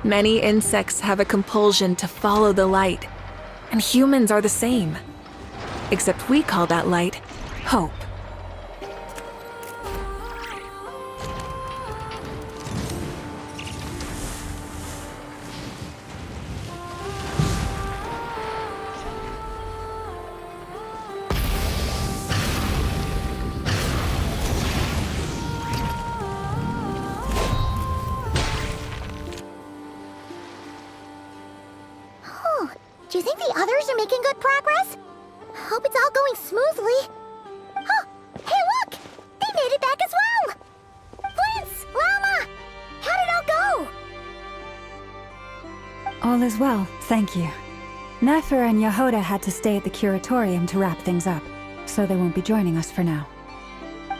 Many insects have a compulsion to follow the light, and humans are the same. Except we call that light hope. Do you think the others are making good progress? Hope it's all going smoothly. Oh, hey look! They made it back as well! Prince! Llama! How did it all go? All is well, thank you. Nefer and Yehuda had to stay at the curatorium to wrap things up, so they won't be joining us for now.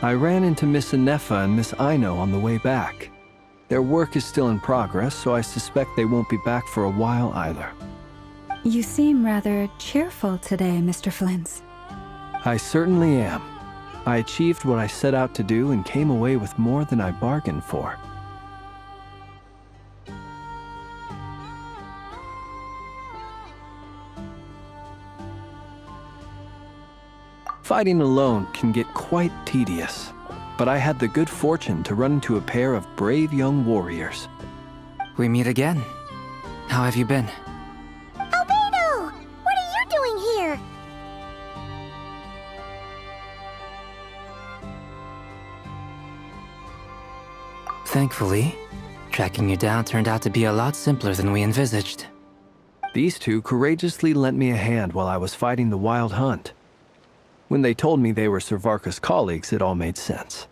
I ran into Miss Anefa and Miss Aino on the way back. Their work is still in progress, so I suspect they won't be back for a while either. You seem rather cheerful today, Mr. Flintz. I certainly am. I achieved what I set out to do and came away with more than I bargained for. Fighting alone can get quite tedious, but I had the good fortune to run into a pair of brave young warriors. We meet again. How have you been? Albedo! What are you doing here? Thankfully, tracking you down turned out to be a lot simpler than we envisaged. These two courageously lent me a hand while I was fighting the wild hunt. When they told me they were Servarka's colleagues, it all made sense.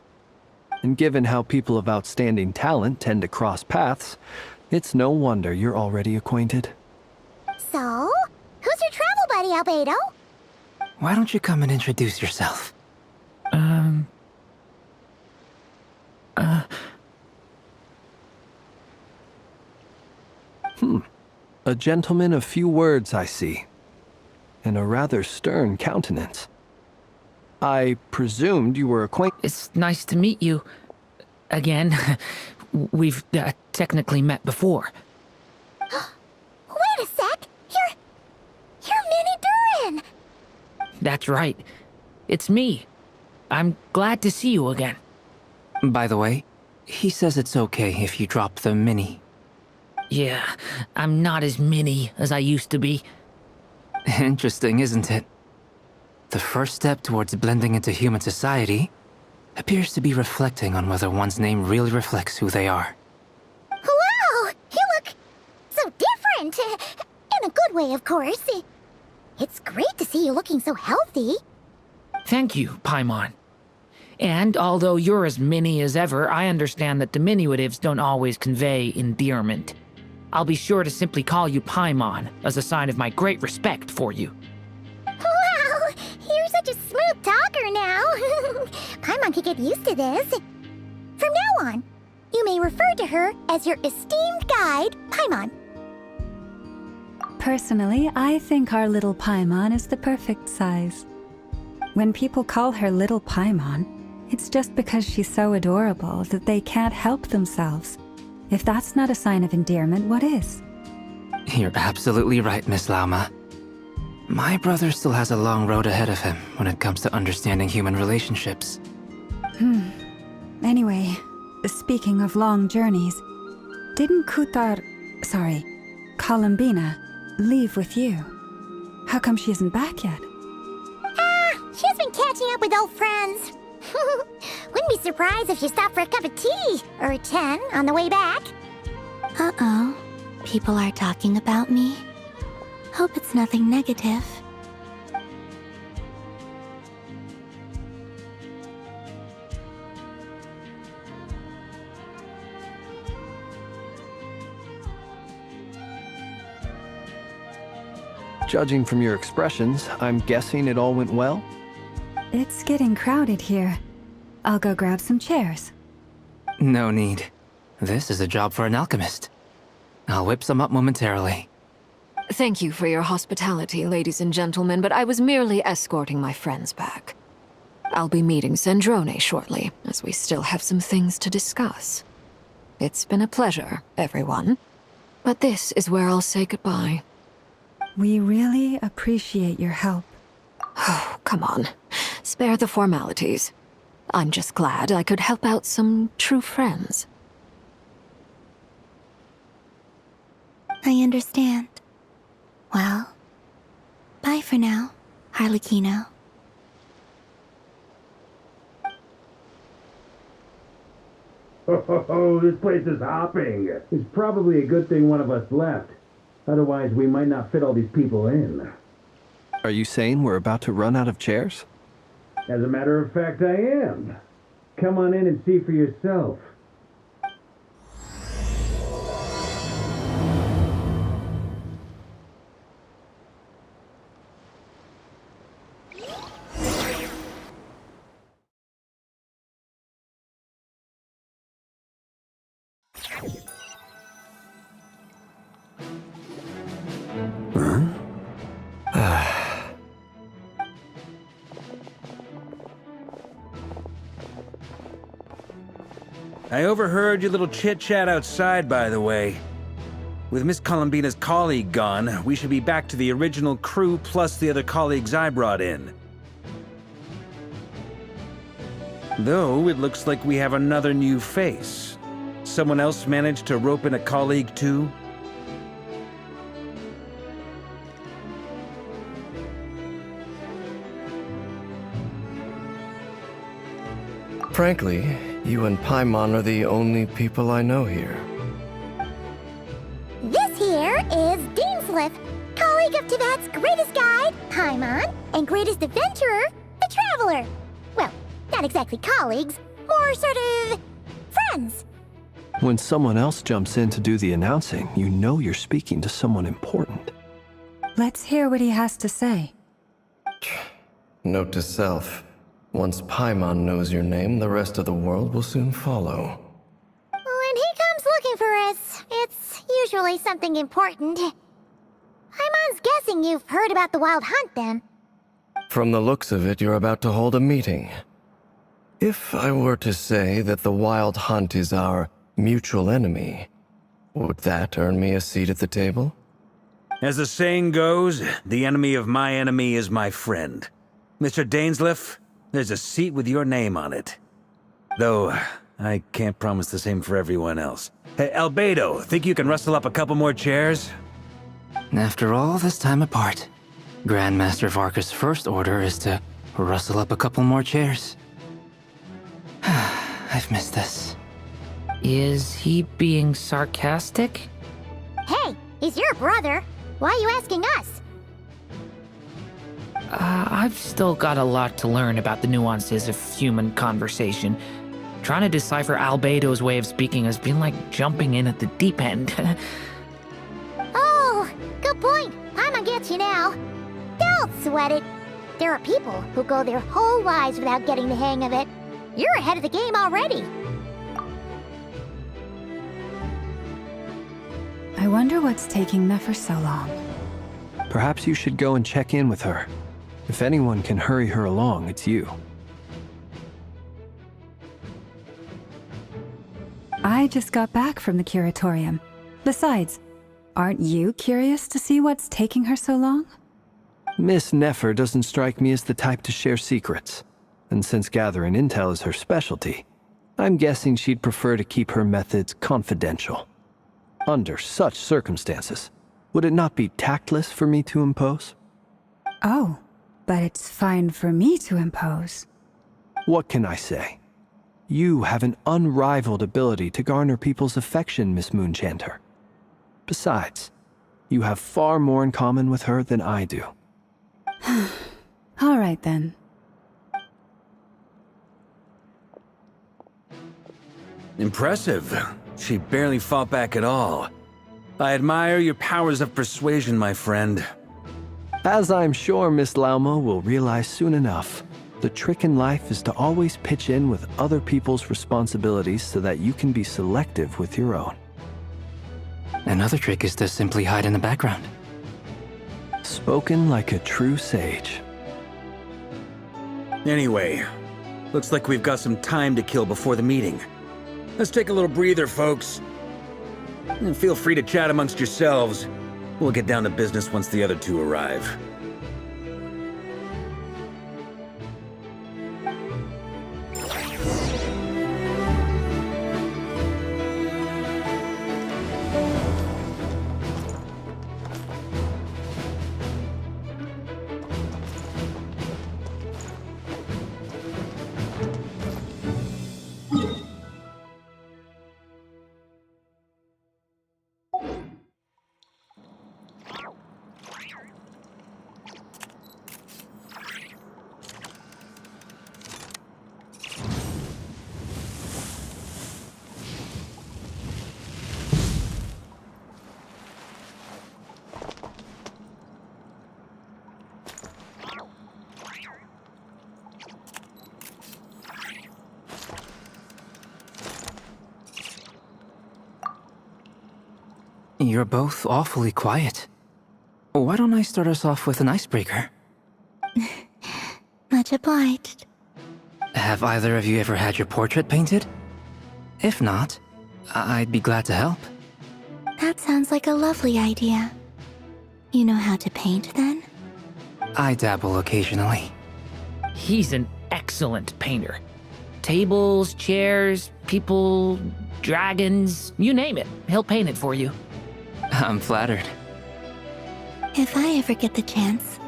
And given how people of outstanding talent tend to cross paths, it's no wonder you're already acquainted. So, who's your travel buddy, Albedo? Why don't you come and introduce yourself? A gentleman of few words, I see. And a rather stern countenance. I presumed you were acquainted. It's nice to meet you. Again. We've technically met before. Wait a sec! You're Minnie Durin! That's right. It's me. I'm glad to see you again. By the way, he says it's okay if you drop the mini. Yeah, I'm not as mini as I used to be. Interesting, isn't it? The first step towards blending into human society appears to be reflecting on whether one's name really reflects who they are. Wow! You look so different! In a good way, of course. It's great to see you looking so healthy. Thank you, Paimon. And although you're as mini as ever, I understand that diminutives don't always convey endearment. I'll be sure to simply call you Paimon as a sign of my great respect for you. Wow! You're such a smooth talker now. Paimon could get used to this. From now on, you may refer to her as your esteemed guide, Paimon. Personally, I think our little Paimon is the perfect size. When people call her Little Paimon, it's just because she's so adorable that they can't help themselves. If that's not a sign of endearment, what is? You're absolutely right, Miss Lauma. My brother still has a long road ahead of him when it comes to understanding human relationships. Anyway, speaking of long journeys, didn't Columbina, leave with you? How come she isn't back yet? She's been catching up with old friends. Wouldn't be surprised if she stopped for a cup of tea or 10 on the way back. Uh-oh. People are talking about me. Hope it's nothing negative. Judging from your expressions, I'm guessing it all went well? It's getting crowded here. I'll go grab some chairs. No need. This is a job for an alchemist. I'll whip some up momentarily. Thank you for your hospitality, ladies and gentlemen, but I was merely escorting my friends back. I'll be meeting Sandrone shortly, as we still have some things to discuss. It's been a pleasure, everyone. But this is where I'll say goodbye. We really appreciate your help. Oh, come on. Spare the formalities. I'm just glad I could help out some true friends. I understand. Well, bye for now, Harlequino. Oh, this place is hopping. It's probably a good thing one of us left. Otherwise, we might not fit all these people in. Are you saying we're about to run out of chairs? As a matter of fact, I am. Come on in and see for yourself. I overheard your little chit-chat outside, by the way. With Miss Columbina's colleague gone, we should be back to the original crew plus the other colleagues I brought in. Though, it looks like we have another new face. Someone else managed to rope in a colleague, too? Frankly, you and Paimon are the only people I know here. This here is Deansliff, colleague of Tibet's greatest guide, Paimon, and greatest adventurer, the Traveler. Well, not exactly colleagues, more sort of friends. When someone else jumps in to do the announcing, you know you're speaking to someone important. Let's hear what he has to say. Note to self. Once Paimon knows your name, the rest of the world will soon follow. When he comes looking for us, it's usually something important. Paimon's guessing you've heard about the Wild Hunt, then. From the looks of it, you're about to hold a meeting. If I were to say that the Wild Hunt is our mutual enemy, would that earn me a seat at the table? As the saying goes, the enemy of my enemy is my friend. Mr. Dainsliff, there's a seat with your name on it. Though, I can't promise the same for everyone else. Hey, Albedo, think you can rustle up a couple more chairs? After all this time apart, Grandmaster Varka's first order is to rustle up a couple more chairs. I've missed this. Is he being sarcastic? Hey, he's your brother. Why are you asking us? I've still got a lot to learn about the nuances of human conversation. Trying to decipher Albedo's way of speaking has been like jumping in at the deep end. Oh, good point. Paimon gets you now. Don't sweat it. There are people who go their whole lives without getting the hang of it. You're ahead of the game already. I wonder what's taking Nefer so long. Perhaps you should go and check in with her. If anyone can hurry her along, it's you. I just got back from the curatorium. Besides, aren't you curious to see what's taking her so long? Miss Nefer doesn't strike me as the type to share secrets. And since gathering intel is her specialty, I'm guessing she'd prefer to keep her methods confidential. Under such circumstances, would it not be tactless for me to impose? Oh, but it's fine for me to impose. What can I say? You have an unrivaled ability to garner people's affection, Miss Moonchanter. Besides, you have far more in common with her than I do. All right, then. Impressive. She barely fought back at all. I admire your powers of persuasion, my friend. As I'm sure Miss Lauma will realize soon enough, the trick in life is to always pitch in with other people's responsibilities so that you can be selective with your own. Another trick is to simply hide in the background. Spoken like a true sage. Anyway, looks like we've got some time to kill before the meeting. Let's take a little breather, folks. And feel free to chat amongst yourselves. We'll get down to business once the other two arrive. You're both awfully quiet. Why don't I start us off with an icebreaker? Much obliged. Have either of you ever had your portrait painted? If not, I'd be glad to help. That sounds like a lovely idea. You know how to paint, then? I dabble occasionally. He's an excellent painter. Tables, chairs, people, dragons, you name it. He'll paint it for you. I'm flattered. If I ever get the chance,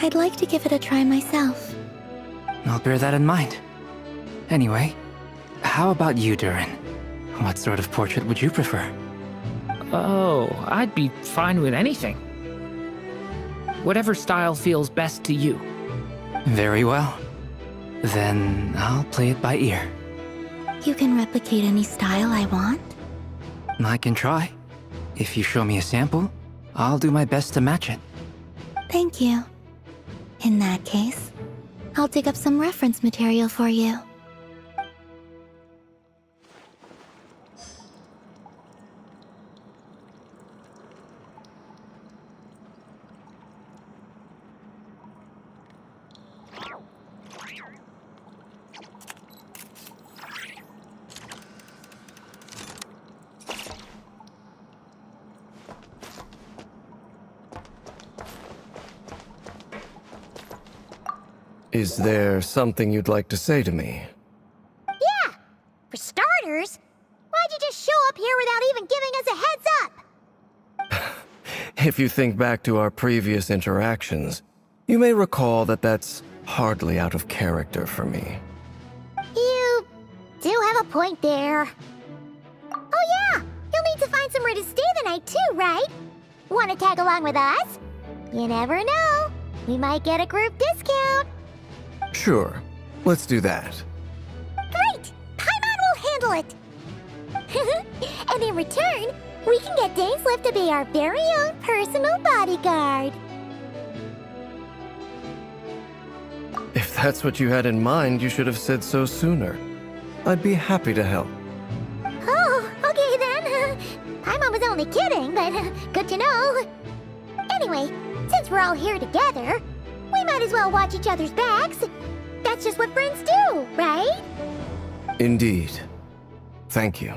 I'd like to give it a try myself. I'll bear that in mind. Anyway, how about you, Durin? What sort of portrait would you prefer? Oh, I'd be fine with anything. Whatever style feels best to you. Very well. Then I'll play it by ear. You can replicate any style I want? I can try. If you show me a sample, I'll do my best to match it. Thank you. In that case, I'll dig up some reference material for you. Is there something you'd like to say to me? Yeah! For starters, why'd you just show up here without even giving us a heads up? If you think back to our previous interactions, you may recall that that's hardly out of character for me. You do have a point there. Oh yeah! You'll need to find somewhere to stay the night too, right? Want to tag along with us? You never know. We might get a group discount. Sure, let's do that. Great! Paimon will handle it! And in return, we can get Dainslift to be our very own personal bodyguard. If that's what you had in mind, you should have said so sooner. I'd be happy to help. Oh, okay then. Paimon was only kidding, but good to know. Anyway, since we're all here together, we might as well watch each other's backs. That's just what friends do, right? Indeed. Thank you.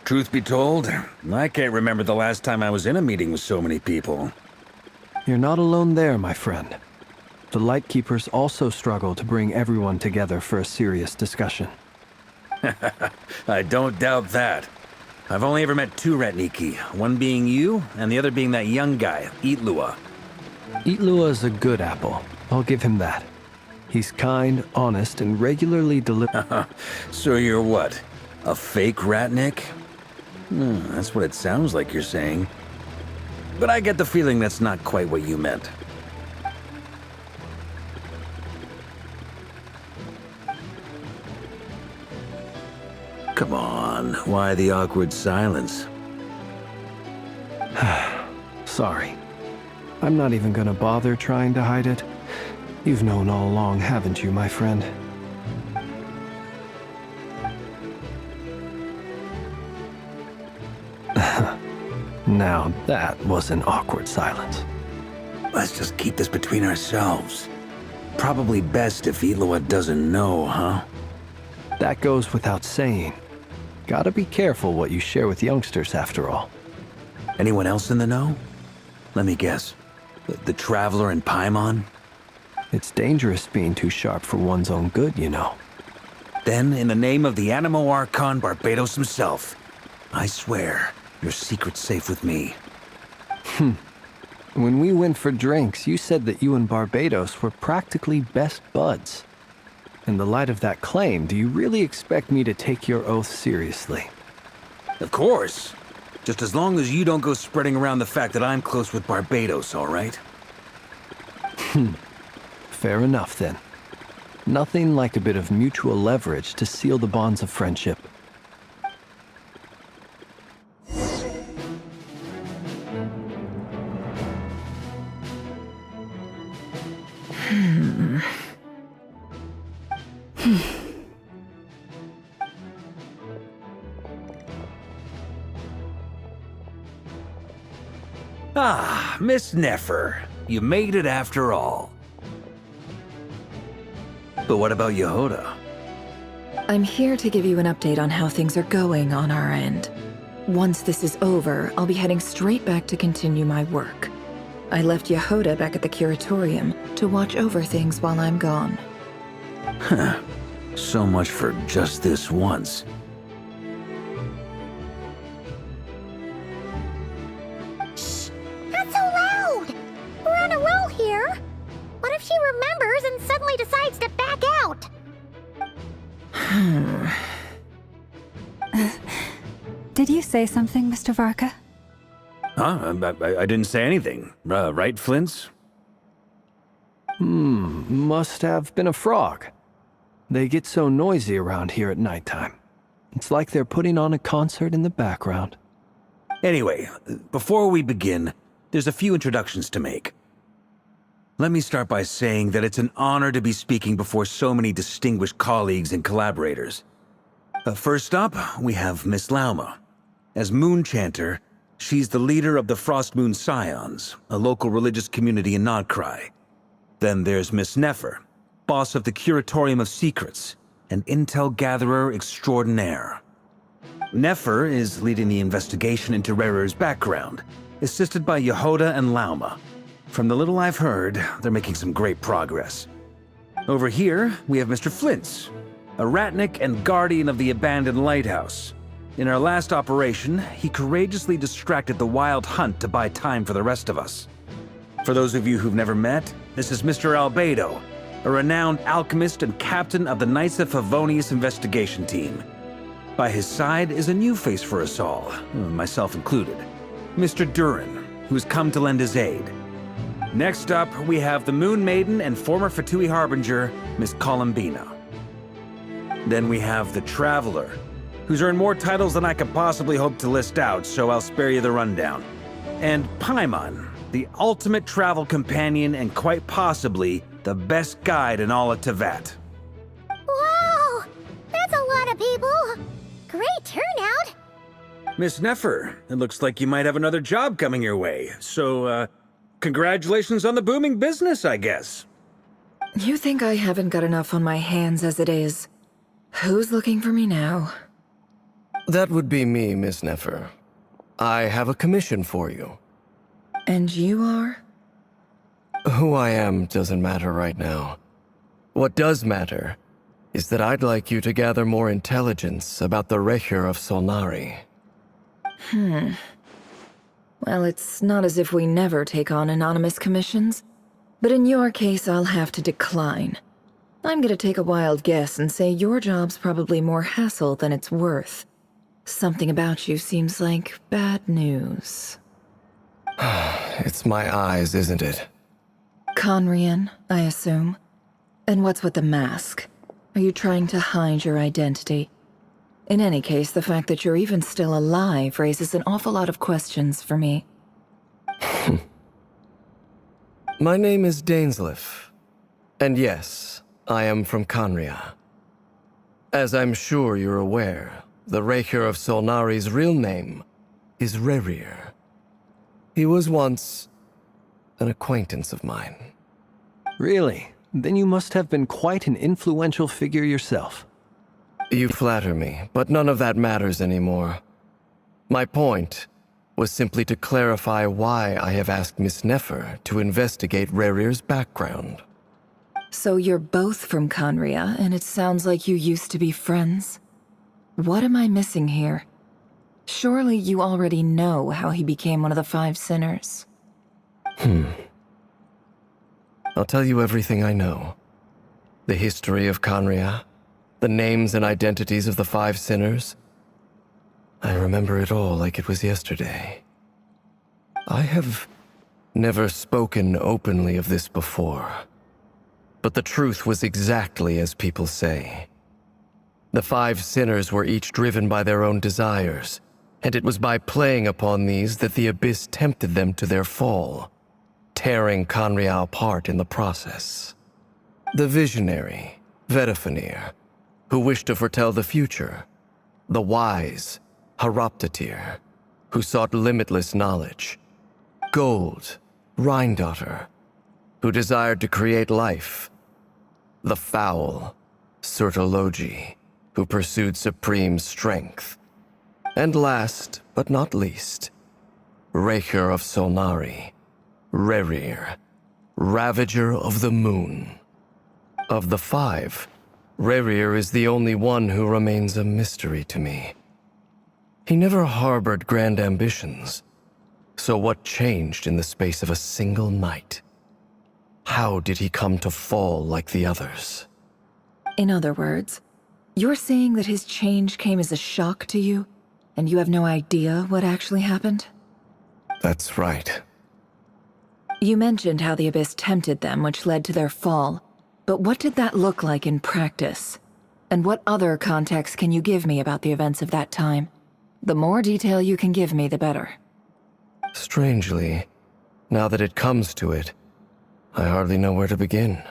Truth be told, I can't remember the last time I was in a meeting with so many people. You're not alone there, my friend. The Lightkeepers also struggle to bring everyone together for a serious discussion. I don't doubt that. I've only ever met two Retniki, one being you, and the other being that young guy, Itlua. Itlua is a good apple. I'll give him that. He's kind, honest, and regularly delivers. So you're what? A fake Ratnik? That's what it sounds like you're saying. But I get the feeling that's not quite what you meant. Come on, why the awkward silence? sorry. I'm not even gonna bother trying to hide it. You've known all along, haven't you, my friend? Now that was an awkward silence. Let's just keep this between ourselves. Probably best if Eloa doesn't know, huh? That goes without saying. Gotta be careful what you share with youngsters, after all. Anyone else in the know? Let me guess. The Traveler and Paimon? It's dangerous being too sharp for one's own good, you know. Then, in the name of the Animo Archon Barbados himself, I swear, your secret's safe with me. When we went for drinks, you said that you and Barbados were practically best buds. In the light of that claim, do you really expect me to take your oath seriously? Of course. Just as long as you don't go spreading around the fact that I'm close with Barbados, all right? Fair enough, then. Nothing like a bit of mutual leverage to seal the bonds of friendship. Ah, Miss Nefer. You made it after all. But what about Yehoda? I'm here to give you an update on how things are going on our end. Once this is over, I'll be heading straight back to continue my work. I left Yehoda back at the curatorium to watch over things while I'm gone. Huh. So much for just this once. Shh! Not so loud! We're on a roll here! What if she remembers and suddenly decides to back out? Did you say something, Mr. Varka? Huh? I didn't say anything. Right, Flints? Must have been a frog. They get so noisy around here at nighttime. It's like they're putting on a concert in the background. Anyway, before we begin, there's a few introductions to make. Let me start by saying that it's an honor to be speaking before so many distinguished colleagues and collaborators. First up, we have Miss Lauma. As Moon Chanter, she's the leader of the Frost Moon Scions, a local religious community in Nodcry. Then there's Miss Nefer, boss of the Curatorium of Secrets, an intel gatherer extraordinaire. Nefer is leading the investigation into Rerer's background, assisted by Yehoda and Lauma. From the little I've heard, they're making some great progress. Over here, we have Mr. Flintz, a ratnik and guardian of the abandoned lighthouse. In our last operation, he courageously distracted the Wild Hunt to buy time for the rest of us. For those of you who've never met, this is Mr. Albedo, a renowned alchemist and captain of the Knights of Favonius investigation team. By his side is a new face for us all, myself included, Mr. Durin, who's come to lend his aid. Next up, we have the Moon Maiden and former Fatui Harbinger, Miss Columbina. Then we have the Traveler, who's earned more titles than I could possibly hope to list out, so I'll spare you the rundown. And Paimon, the ultimate travel companion and quite possibly the best guide in all of Tevat. Wow! That's a lot of people! Great turnout! Miss Nefer, it looks like you might have another job coming your way, so, congratulations on the booming business, I guess. You think I haven't got enough on my hands as it is? Who's looking for me now? That would be me, Miss Nefer. I have a commission for you. And you are? Who I am doesn't matter right now. What does matter is that I'd like you to gather more intelligence about the Recher of Solnari. Well, it's not as if we never take on anonymous commissions. But in your case, I'll have to decline. I'm gonna take a wild guess and say your job's probably more hassle than it's worth. Something about you seems like bad news. It's my eyes, isn't it? Conrian, I assume. And what's with the mask? Are you trying to hide your identity? In any case, the fact that you're even still alive raises an awful lot of questions for me. My name is Dainsleif, and yes, I am from Conria. As I'm sure you're aware, the Raker of Solnari's real name is Rerir. He was once an acquaintance of mine. Really? Then you must have been quite an influential figure yourself. You flatter me, but none of that matters anymore. My point was simply to clarify why I have asked Miss Nefer to investigate Rerir's background. So you're both from Conria, and it sounds like you used to be friends? What am I missing here? Surely you already know how he became one of the Five Sinners. I'll tell you everything I know. The history of Conria, the names and identities of the Five Sinners. I remember it all like it was yesterday. I have never spoken openly of this before, but the truth was exactly as people say. The Five Sinners were each driven by their own desires, and it was by playing upon these that the Abyss tempted them to their fall, tearing Conria apart in the process. The visionary, Vedifenir, who wished to foretell the future. The wise, Haroptatir, who sought limitless knowledge. Gold, Rheindotter, who desired to create life. The foul, Surtologi, who pursued supreme strength. And last, but not least, Raker of Solnari, Rerir, Ravager of the Moon. Of the five, Rerir is the only one who remains a mystery to me. He never harbored grand ambitions, so what changed in the space of a single night? How did he come to fall like the others? In other words, you're saying that his change came as a shock to you, and you have no idea what actually happened? That's right. You mentioned how the Abyss tempted them, which led to their fall. But what did that look like in practice? And what other context can you give me about the events of that time? The more detail you can give me, the better. Strangely, now that it comes to it, I hardly know where to begin.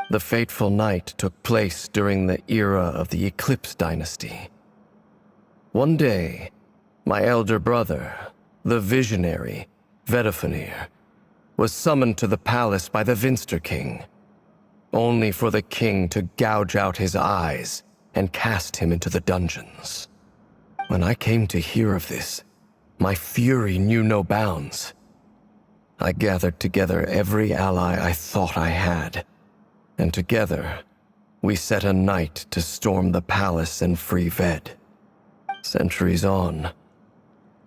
The fateful night took place during the era of the Eclipse Dynasty. One day, my elder brother, the visionary, Vedifenir, was summoned to the palace by the Vinster King, only for the king to gouge out his eyes and cast him into the dungeons. When I came to hear of this, my fury knew no bounds. I gathered together every ally I thought I had, and together, we set a night to storm the palace and free Ved. Centuries on,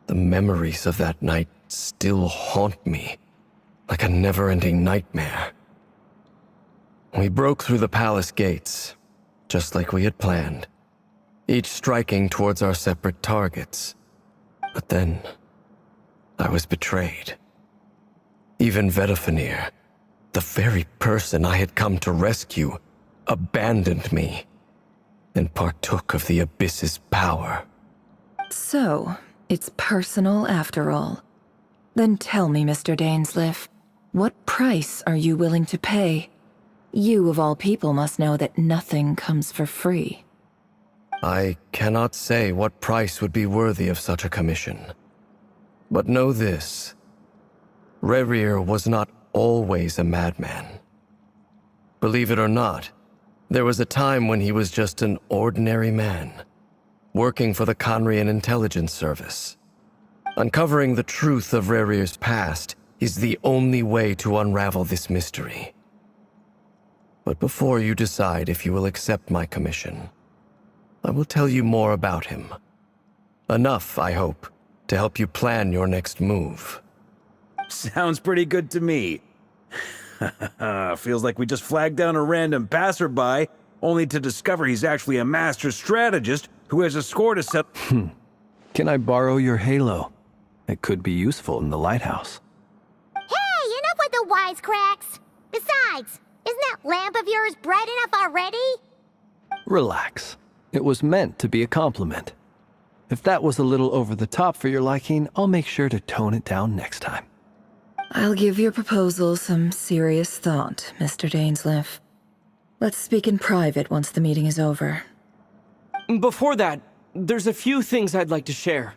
the memories of that night still haunt me like a never-ending nightmare. We broke through the palace gates, just like we had planned, each striking towards our separate targets. But then, I was betrayed. Even Vedifenir, the very person I had come to rescue, abandoned me and partook of the Abyss's power. So, it's personal after all. Then tell me, Mr. Dainsleif, what price are you willing to pay? You, of all people, must know that nothing comes for free. I cannot say what price would be worthy of such a commission. But know this. Rerir was not always a madman. Believe it or not, there was a time when he was just an ordinary man, working for the Conrian Intelligence Service. Uncovering the truth of Rerir's past is the only way to unravel this mystery. But before you decide if you will accept my commission, I will tell you more about him. Enough, I hope, to help you plan your next move. Sounds pretty good to me. Feels like we just flagged down a random passerby, only to discover he's actually a master strategist who has a score to set. Can I borrow your halo? It could be useful in the lighthouse. Hey, enough with the wisecracks! Besides, isn't that lamp of yours bright enough already? Relax. It was meant to be a compliment. If that was a little over the top for your liking, I'll make sure to tone it down next time. I'll give your proposal some serious thought, Mr. Dainsleif. Let's speak in private once the meeting is over. Before that, there's a few things I'd like to share.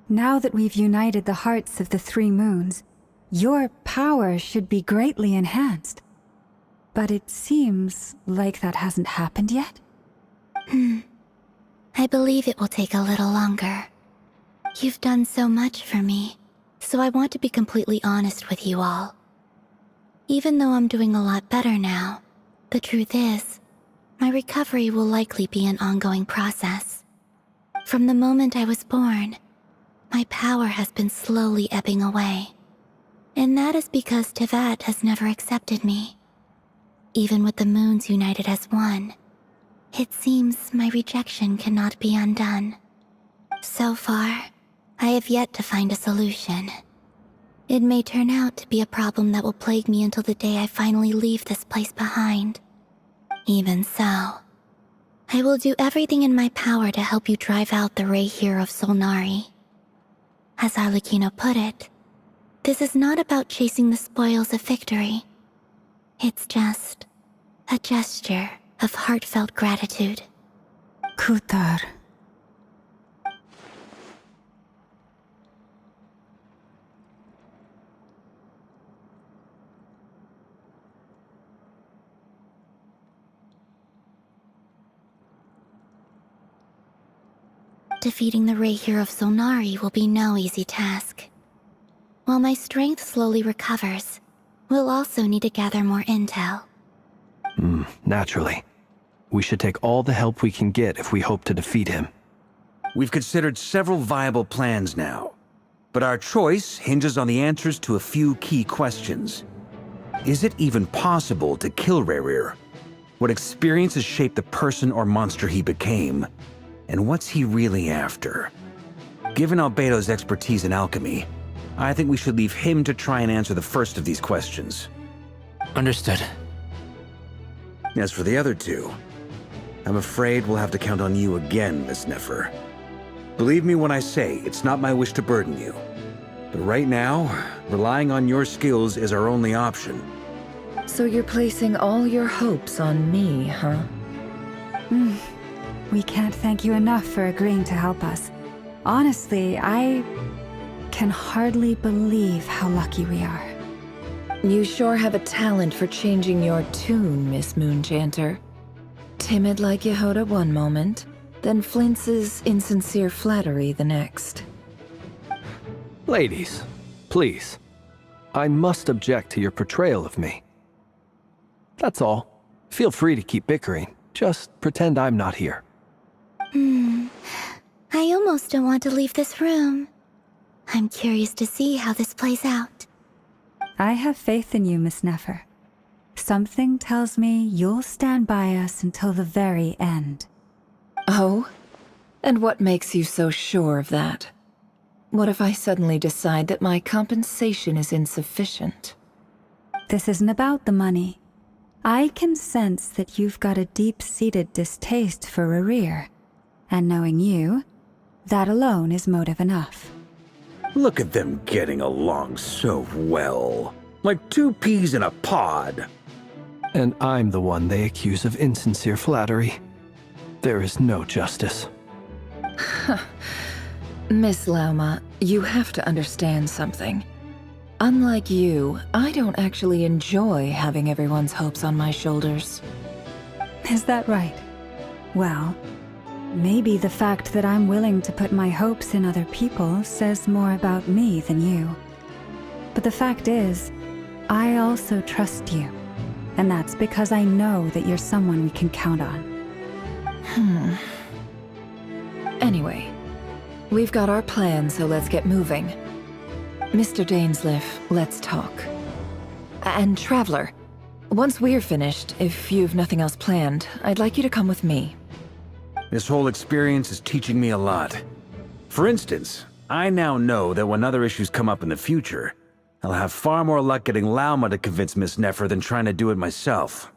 Now that we've united the hearts of the three moons, your power should be greatly enhanced. But it seems like that hasn't happened yet? I believe it will take a little longer. You've done so much for me, so I want to be completely honest with you all. Even though I'm doing a lot better now, the truth is, my recovery will likely be an ongoing process. From the moment I was born, my power has been slowly ebbing away. And that is because Tevat has never accepted me. Even with the moons united as one, it seems my rejection cannot be undone. So far, I have yet to find a solution. It may turn out to be a problem that will plague me until the day I finally leave this place behind. Even so, I will do everything in my power to help you drive out the Ray here of Solnari. As Arlecchino put it, this is not about chasing the spoils of victory. It's just a gesture of heartfelt gratitude. Kutar. Defeating the Ray here of Solnari will be no easy task. While my strength slowly recovers, we'll also need to gather more intel. Naturally. We should take all the help we can get if we hope to defeat him. We've considered several viable plans now, but our choice hinges on the answers to a few key questions. Is it even possible to kill Rerir? What experiences shaped the person or monster he became? And what's he really after? Given Albedo's expertise in alchemy, I think we should leave him to try and answer the first of these questions. Understood. As for the other two, I'm afraid we'll have to count on you again, Miss Nefer. Believe me when I say it's not my wish to burden you. But right now, relying on your skills is our only option. So you're placing all your hopes on me, huh? We can't thank you enough for agreeing to help us. Honestly, I can hardly believe how lucky we are. You sure have a talent for changing your tune, Miss Moonchanter. Timid like Yehoda one moment, then flinches insincere flattery the next. Ladies, please. I must object to your portrayal of me. That's all. Feel free to keep bickering. Just pretend I'm not here. I almost don't want to leave this room. I'm curious to see how this plays out. I have faith in you, Miss Nefer. Something tells me you'll stand by us until the very end. Oh? And what makes you so sure of that? What if I suddenly decide that my compensation is insufficient? This isn't about the money. I can sense that you've got a deep-seated distaste for Rerir. And knowing you, that alone is motive enough. Look at them getting along so well. Like two peas in a pod. And I'm the one they accuse of insincere flattery. There is no justice. Miss Lauma, you have to understand something. Unlike you, I don't actually enjoy having everyone's hopes on my shoulders. Is that right? Well, maybe the fact that I'm willing to put my hopes in other people says more about me than you. But the fact is, I also trust you. And that's because I know that you're someone we can count on. Anyway, we've got our plan, so let's get moving. Mr. Dainsleif, let's talk. And Traveler, once we're finished, if you've nothing else planned, I'd like you to come with me. This whole experience is teaching me a lot. For instance, I now know that when other issues come up in the future, I'll have far more luck getting Lauma to convince Miss Nefer than trying to do it myself.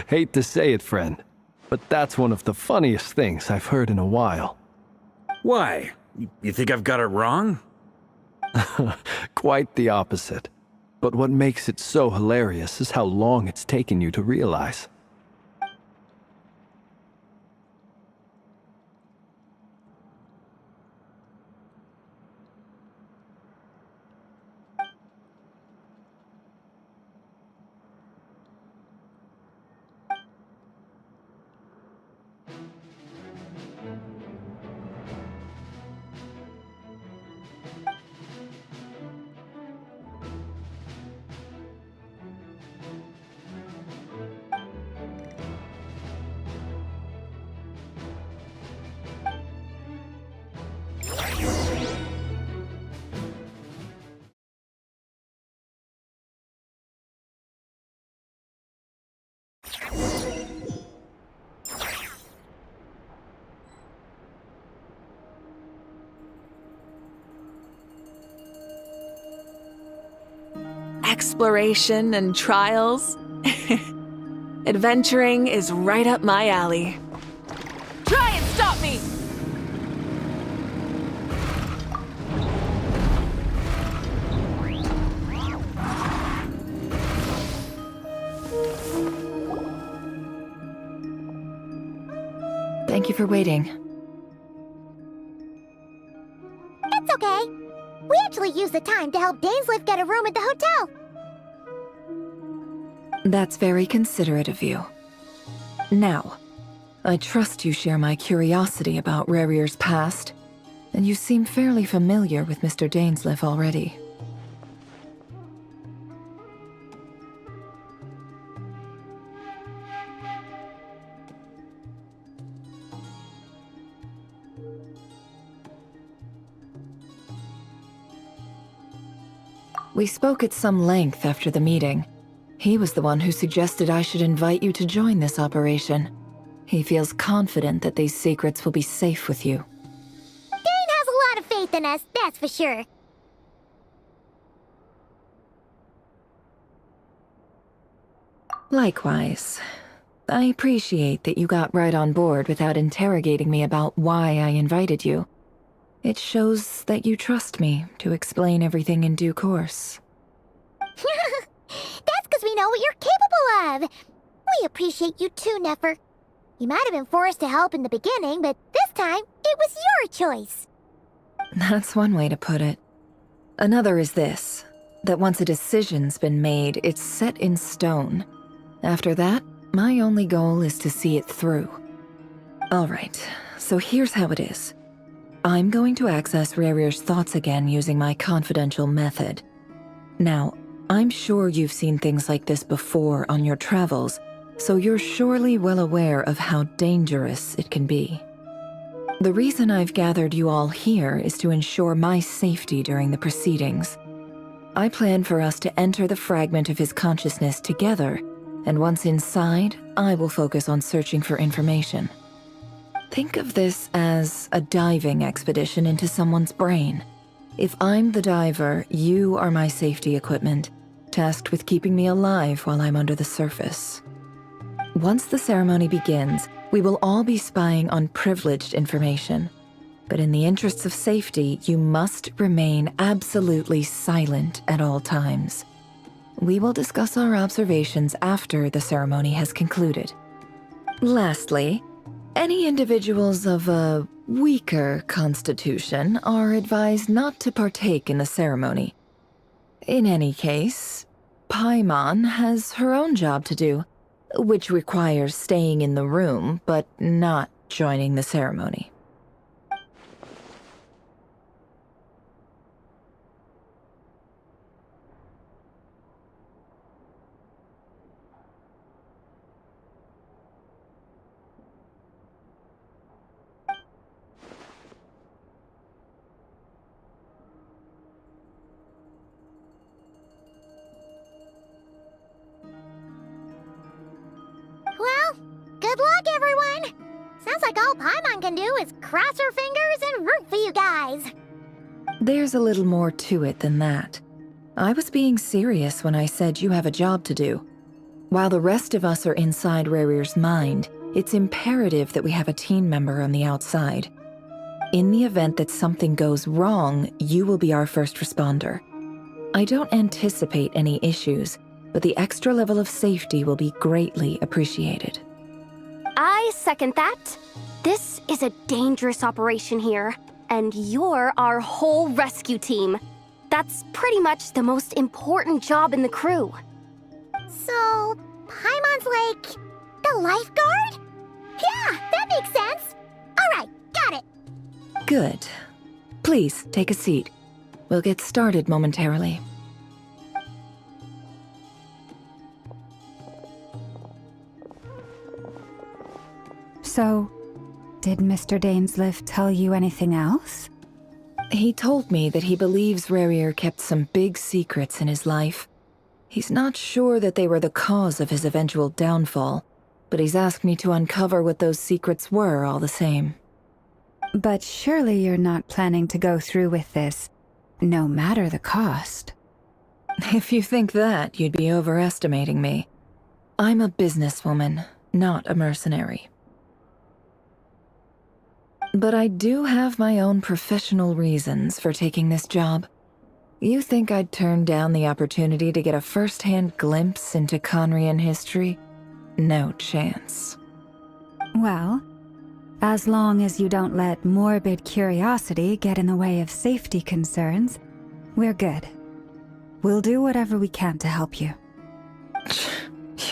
Hate to say it, friend, but that's one of the funniest things I've heard in a while. Why? You think I've got it wrong? Quite the opposite. But what makes it so hilarious is how long it's taken you to realize. Exploration and trials. Adventuring is right up my alley. Try and stop me! Thank you for waiting. It's okay. We actually used the time to help Dainsleif get a room at the hotel. That's very considerate of you. Now, I trust you share my curiosity about Rarier's past, and you seem fairly familiar with Mr. Dainsleif already. We spoke at some length after the meeting. He was the one who suggested I should invite you to join this operation. He feels confident that these secrets will be safe with you. Dane has a lot of faith in us, that's for sure. Likewise. I appreciate that you got right on board without interrogating me about why I invited you. It shows that you trust me to explain everything in due course. That's because we know what you're capable of. We appreciate you too, Nefer. You might have been forced to help in the beginning, but this time, it was your choice. That's one way to put it. Another is this, that once a decision's been made, it's set in stone. After that, my only goal is to see it through. Alright, so here's how it is. I'm going to access Rarier's thoughts again using my confidential method. Now, I'm sure you've seen things like this before on your travels, so you're surely well aware of how dangerous it can be. The reason I've gathered you all here is to ensure my safety during the proceedings. I plan for us to enter the fragment of his consciousness together, and once inside, I will focus on searching for information. Think of this as a diving expedition into someone's brain. If I'm the diver, you are my safety equipment, tasked with keeping me alive while I'm under the surface. Once the ceremony begins, we will all be spying on privileged information. But in the interests of safety, you must remain absolutely silent at all times. We will discuss our observations after the ceremony has concluded. Lastly, any individuals of a weaker constitution are advised not to partake in the ceremony. In any case, Paimon has her own job to do, which requires staying in the room, but not joining the ceremony. Well, good luck, everyone! Sounds like all Paimon can do is cross her fingers and root for you guys. There's a little more to it than that. I was being serious when I said you have a job to do. While the rest of us are inside Rarir's mind, it's imperative that we have a team member on the outside. In the event that something goes wrong, you will be our first responder. I don't anticipate any issues, but the extra level of safety will be greatly appreciated. I second that. This is a dangerous operation here, and you're our whole rescue team. That's pretty much the most important job in the crew. So, Paimon's like the lifeguard? Yeah, that makes sense. Alright, got it. Good. Please, take a seat. We'll get started momentarily. So, did Mr. Dainsleif tell you anything else? He told me that he believes Rarir kept some big secrets in his life. He's not sure that they were the cause of his eventual downfall, but he's asked me to uncover what those secrets were all the same. But surely you're not planning to go through with this, no matter the cost. If you think that, you'd be overestimating me. I'm a businesswoman, not a mercenary. But I do have my own professional reasons for taking this job. You think I'd turn down the opportunity to get a first-hand glimpse into Conrian history? No chance. Well, as long as you don't let morbid curiosity get in the way of safety concerns, we're good. We'll do whatever we can to help you.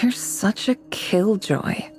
You're such a killjoy.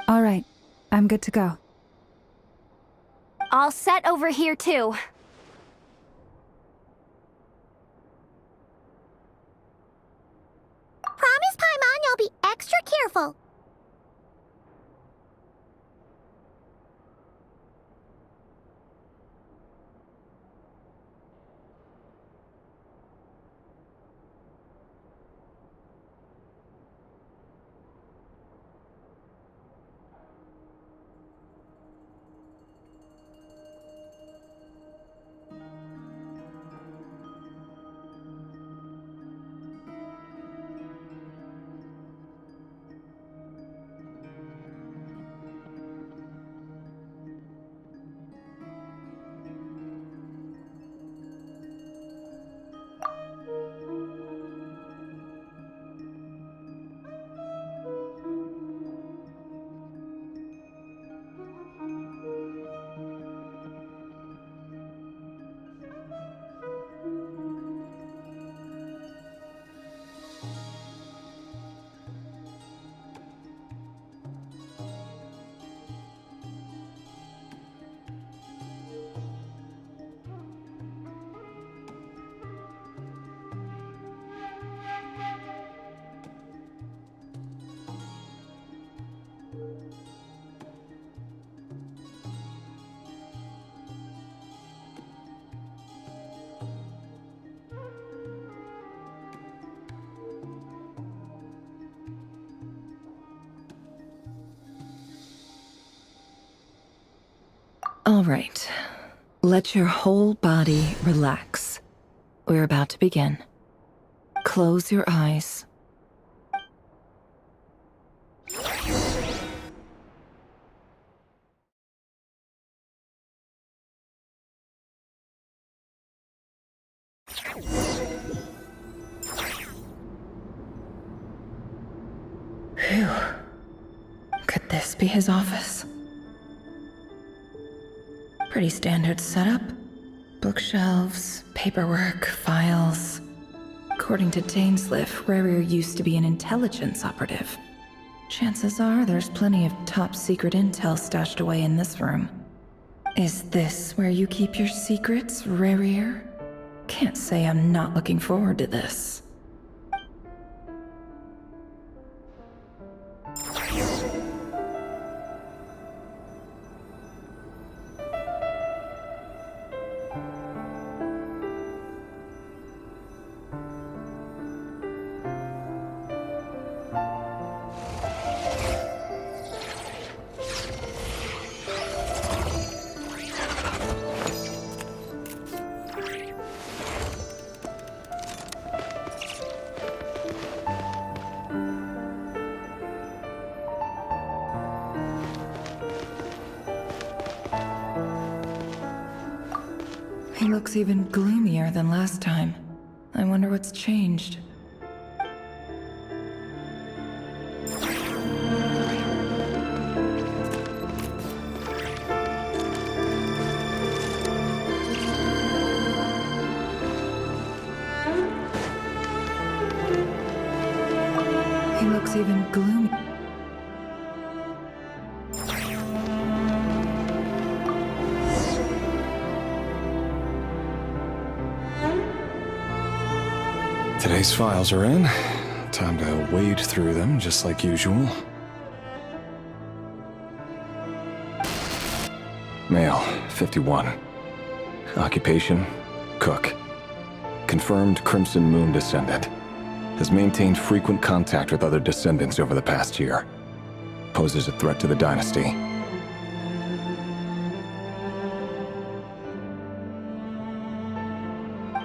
All right, I'm good to go. All set over here, too. Promise, Paimon, you'll be extra careful. All right. Let your whole body relax. We're about to begin. Close your eyes. Phew. Could this be his office? Pretty standard setup. Bookshelves, paperwork, files. According to Dainsleif, Rarier used to be an intelligence operative. Chances are there's plenty of top secret intel stashed away in this room. Is this where you keep your secrets, Rarier? Can't say I'm not looking forward to this. He looks even gloomier than last time. I wonder what's changed. He looks even gloomy. Today's files are in. Time to wade through them, just like usual. Male, 51. Occupation, cook. Confirmed Crimson Moon descendant. Has maintained frequent contact with other descendants over the past year. Poses a threat to the dynasty.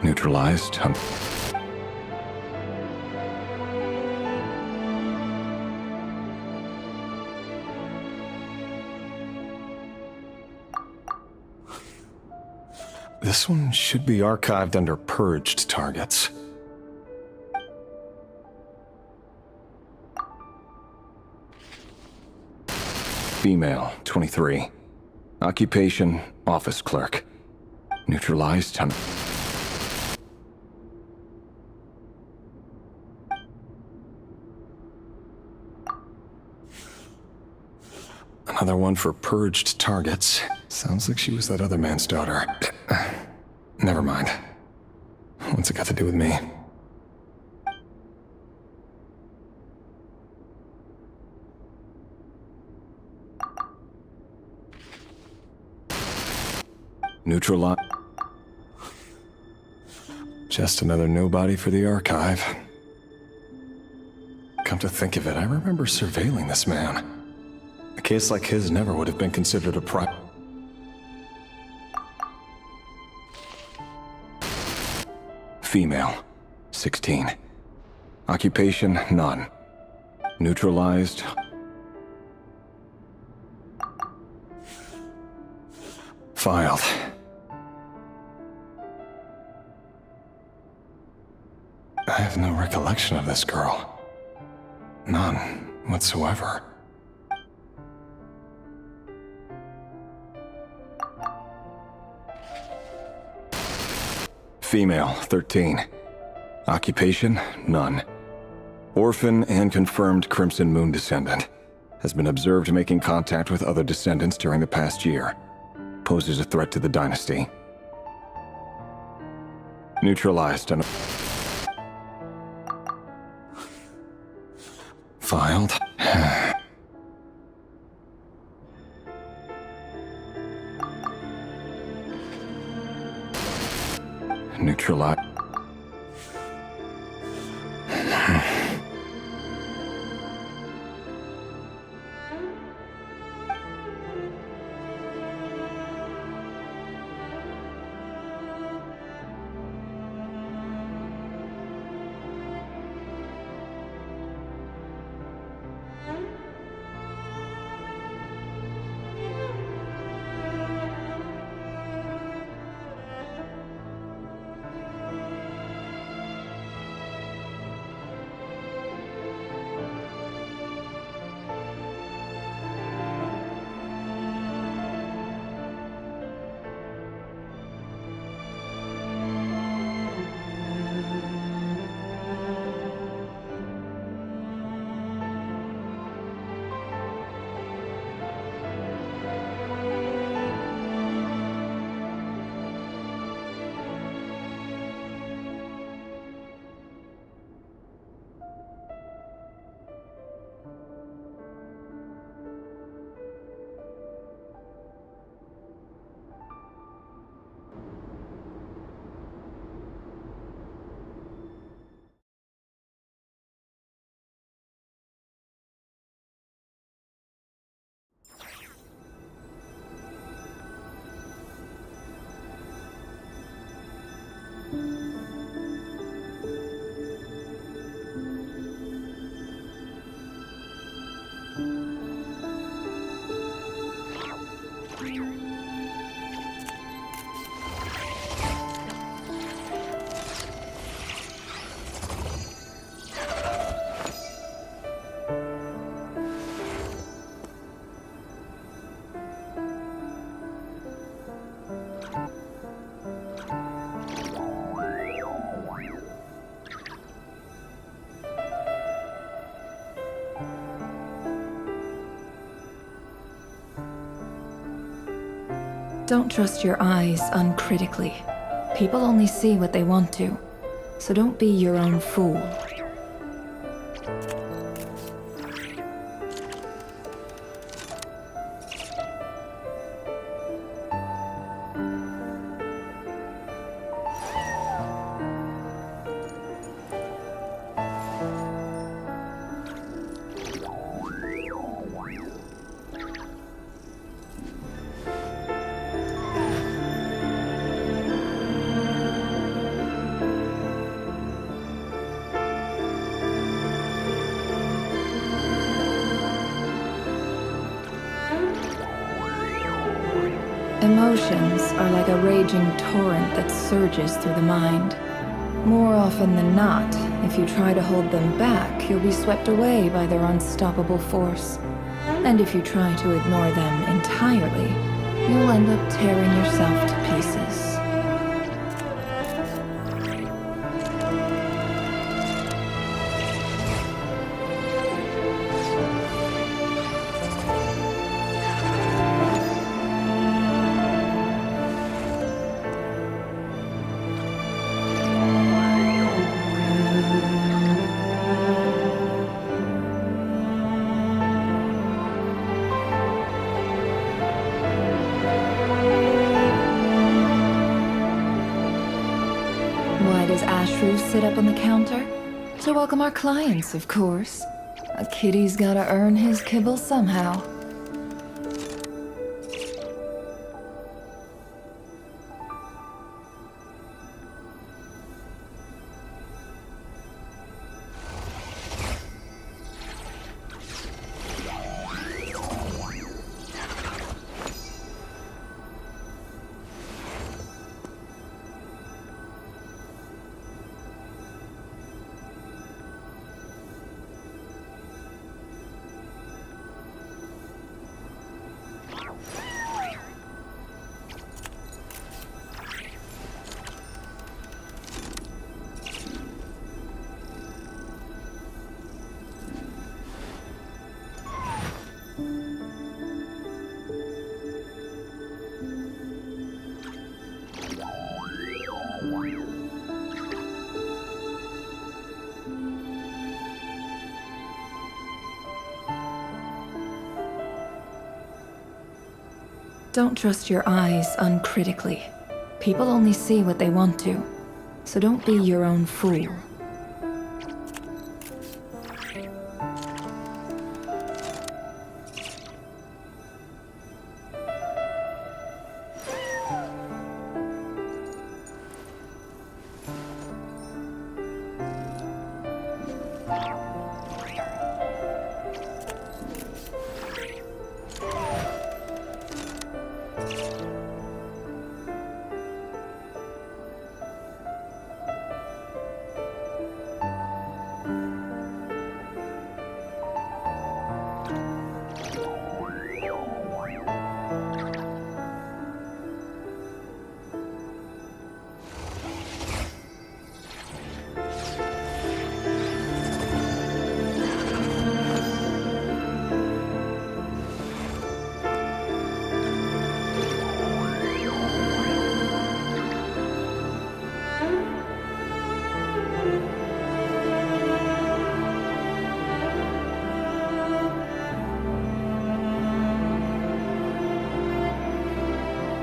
Neutralized. This one should be archived under purged targets. Female, 23. Occupation, office clerk. Neutralized. Another one for purged targets. Sounds like she was that other man's daughter. Never mind. What's it got to do with me? Neutralize. Just another nobody for the archive. Come to think of it, I remember surveilling this man. A case like his never would have been considered a Female, 16. Occupation, none. Neutralized. Filed. I have no recollection of this girl. None whatsoever. Female, 13. Occupation, none. Orphan and confirmed Crimson Moon descendant. Has been observed making contact with other descendants during the past year. Poses a threat to the dynasty. Neutralized and... Filed. Neutralize. Don't trust your eyes uncritically. People only see what they want to, so don't be your own fool. Emotions are like a raging torrent that surges through the mind. More often than not, if you try to hold them back, you'll be swept away by their unstoppable force. And if you try to ignore them entirely, you'll end up tearing yourself to pieces. Why does Ashru sit up on the counter? To welcome our clients, of course. A kitty's gotta earn his kibble somehow. Don't trust your eyes uncritically. People only see what they want to, so don't be your own fool.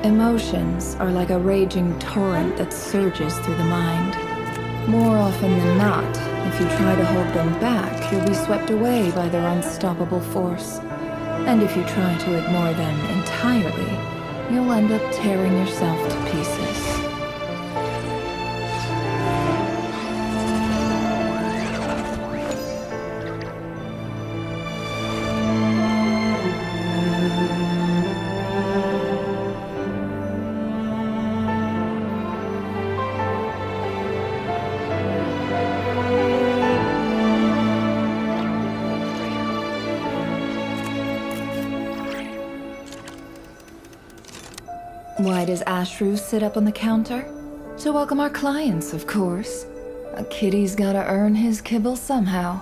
Emotions are like a raging torrent that surges through the mind. More often than not, if you try to hold them back, you'll be swept away by their unstoppable force. And if you try to ignore them entirely, you'll end up tearing yourself to pieces. Why does Ashru sit up on the counter? To welcome our clients, of course. A kitty's gotta earn his kibble somehow.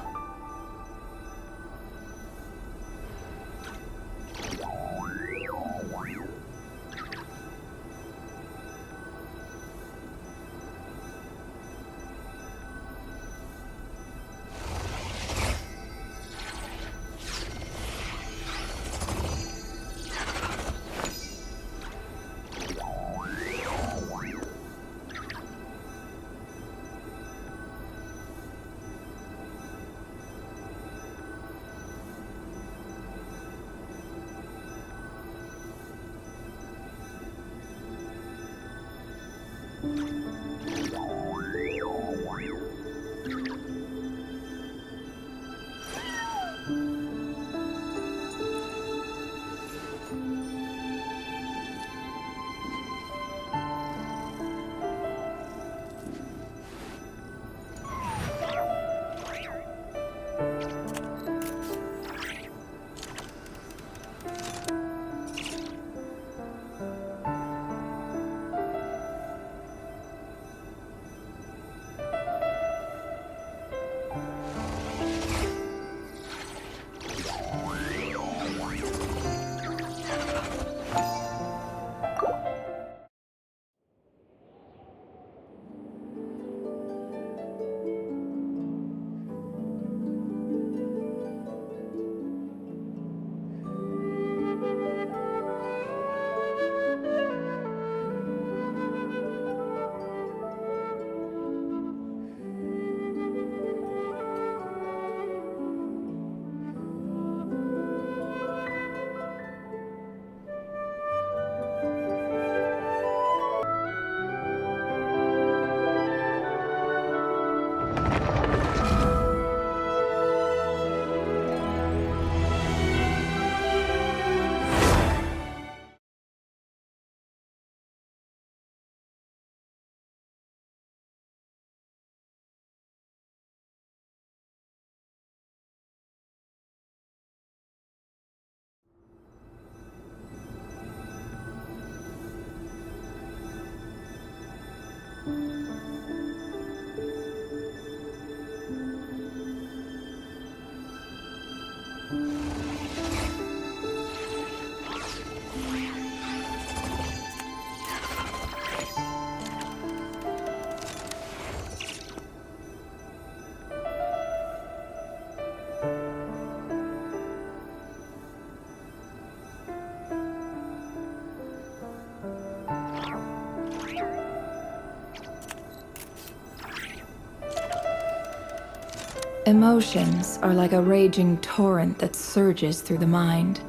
Emotions are like a raging torrent that surges through the mind.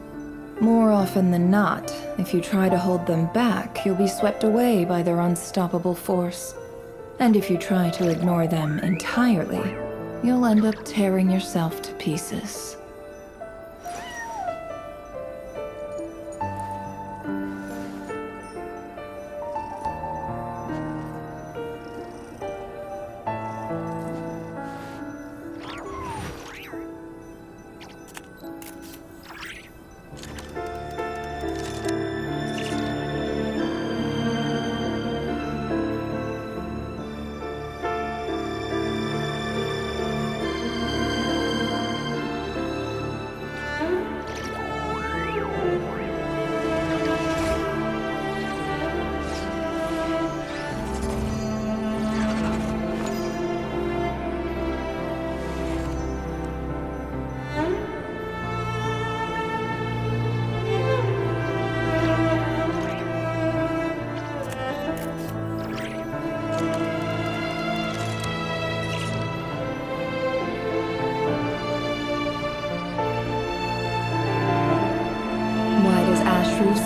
More often than not, if you try to hold them back, you'll be swept away by their unstoppable force. And if you try to ignore them entirely, you'll end up tearing yourself to pieces.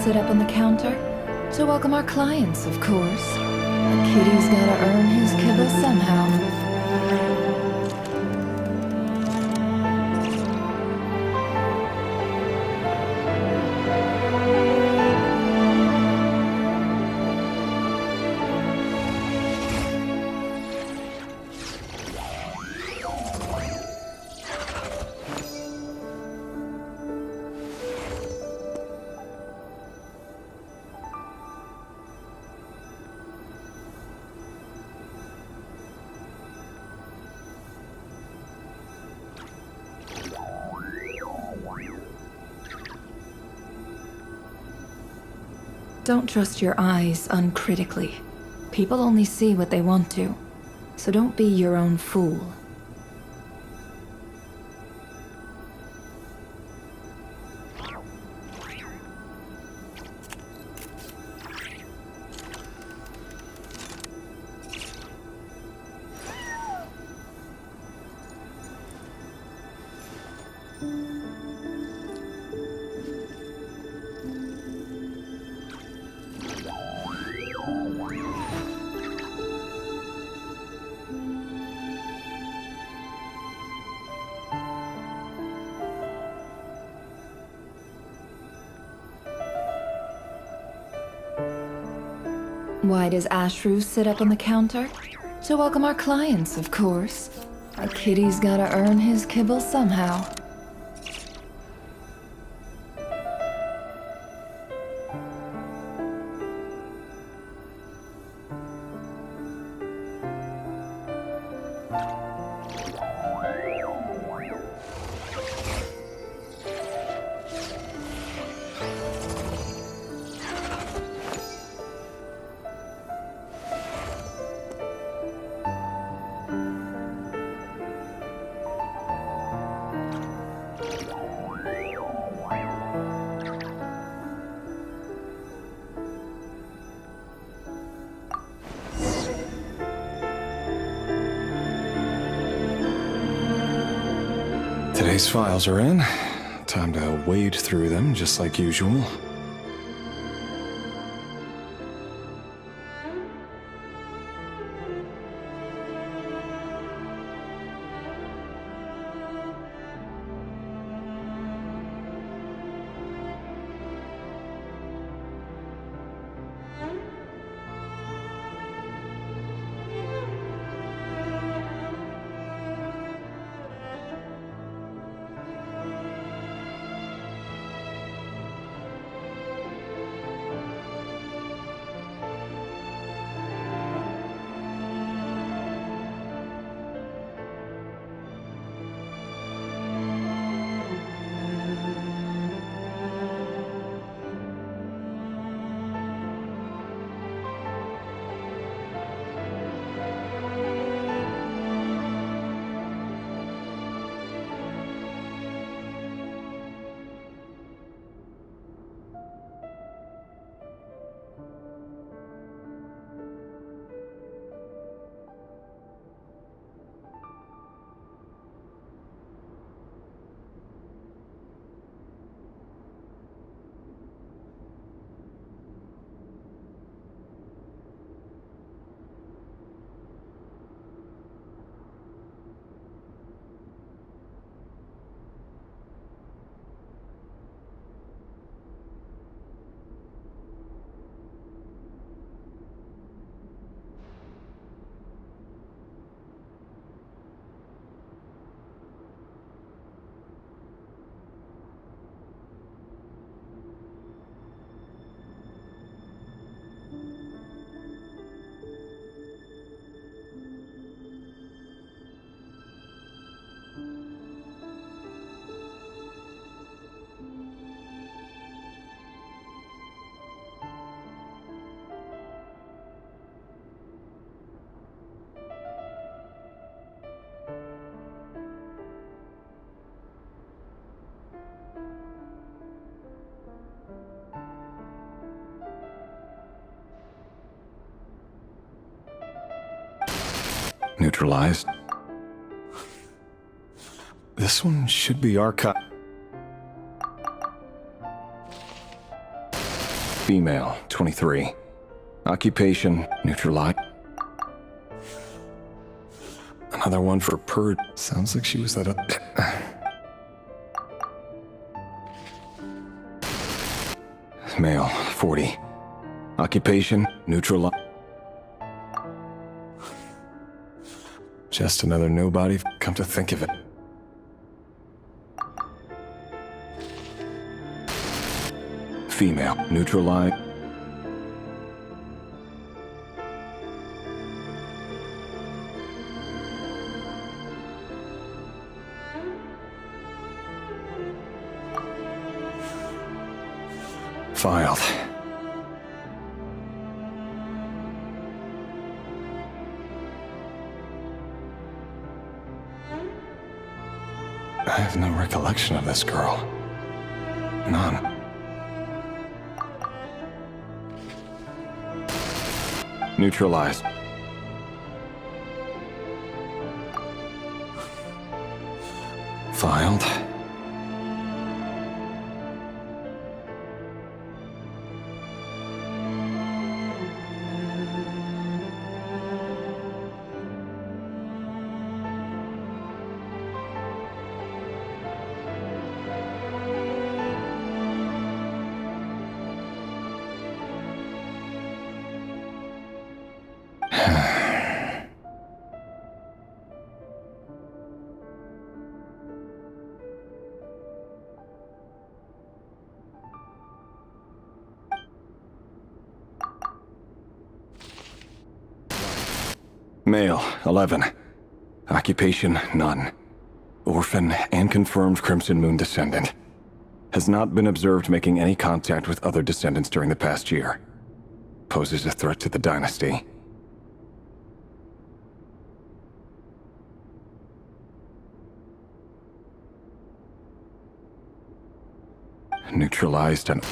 Sit up on the counter? To welcome our clients, of course. A kitty's gotta earn his kibble somehow. Don't trust your eyes uncritically. People only see what they want to, so don't be your own fool. Why does Ashru sit up on the counter? To welcome our clients, of course. A kitty's gotta earn his kibble somehow. Today's files are in. Time to wade through them just like usual. Neutralized. This one should be archived. Female, 23. Occupation, neutralized. Another one for purge. Sounds like she was that up. Male, 40. Occupation, neutralized. Just another nobody, come to think of it. Female, neutralized. Filed. I have no recollection of this girl. None. Neutralized. Filed. Male, 11. Occupation, none. Orphan and confirmed Crimson Moon descendant. Has not been observed making any contact with other descendants during the past year. Poses a threat to the dynasty. Neutralized and...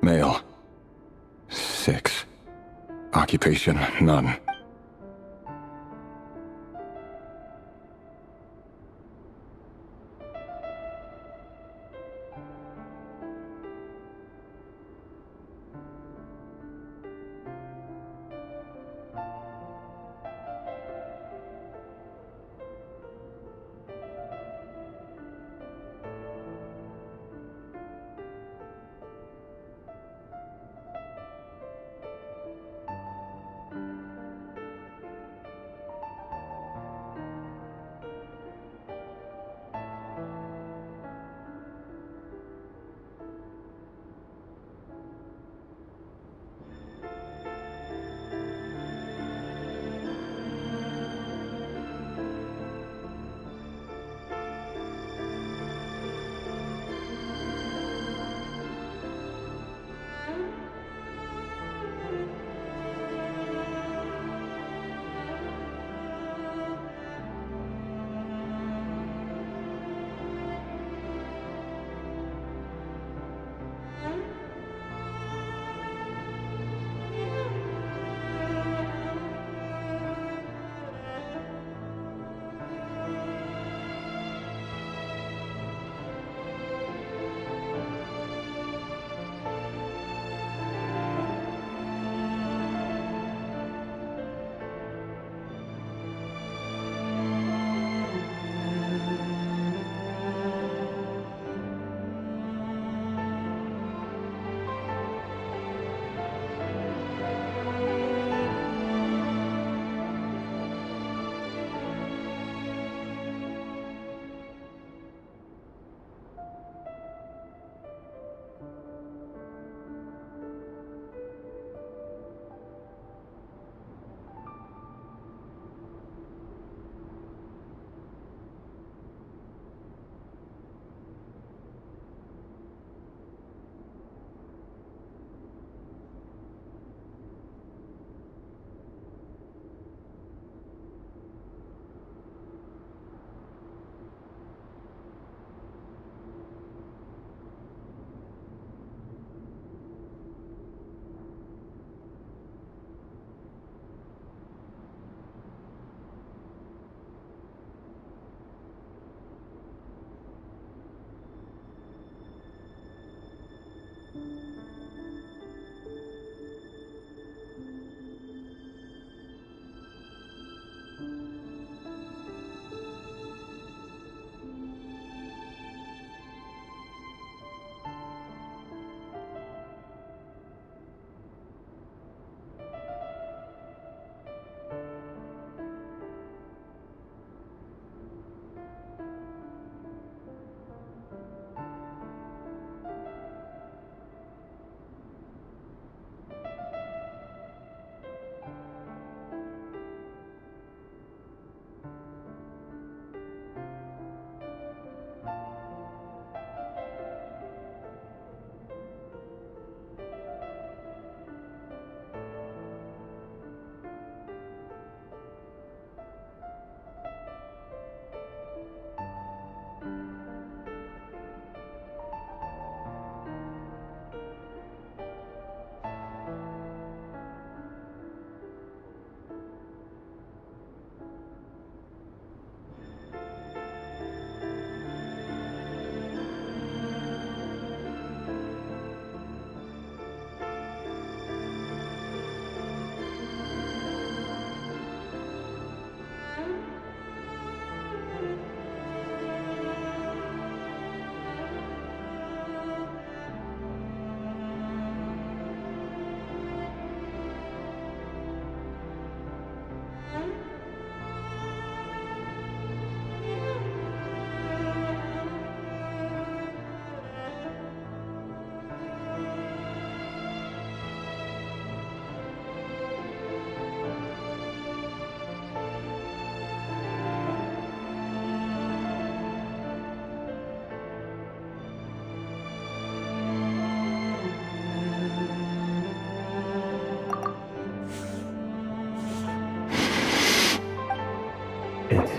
Male. 6. Occupation, none.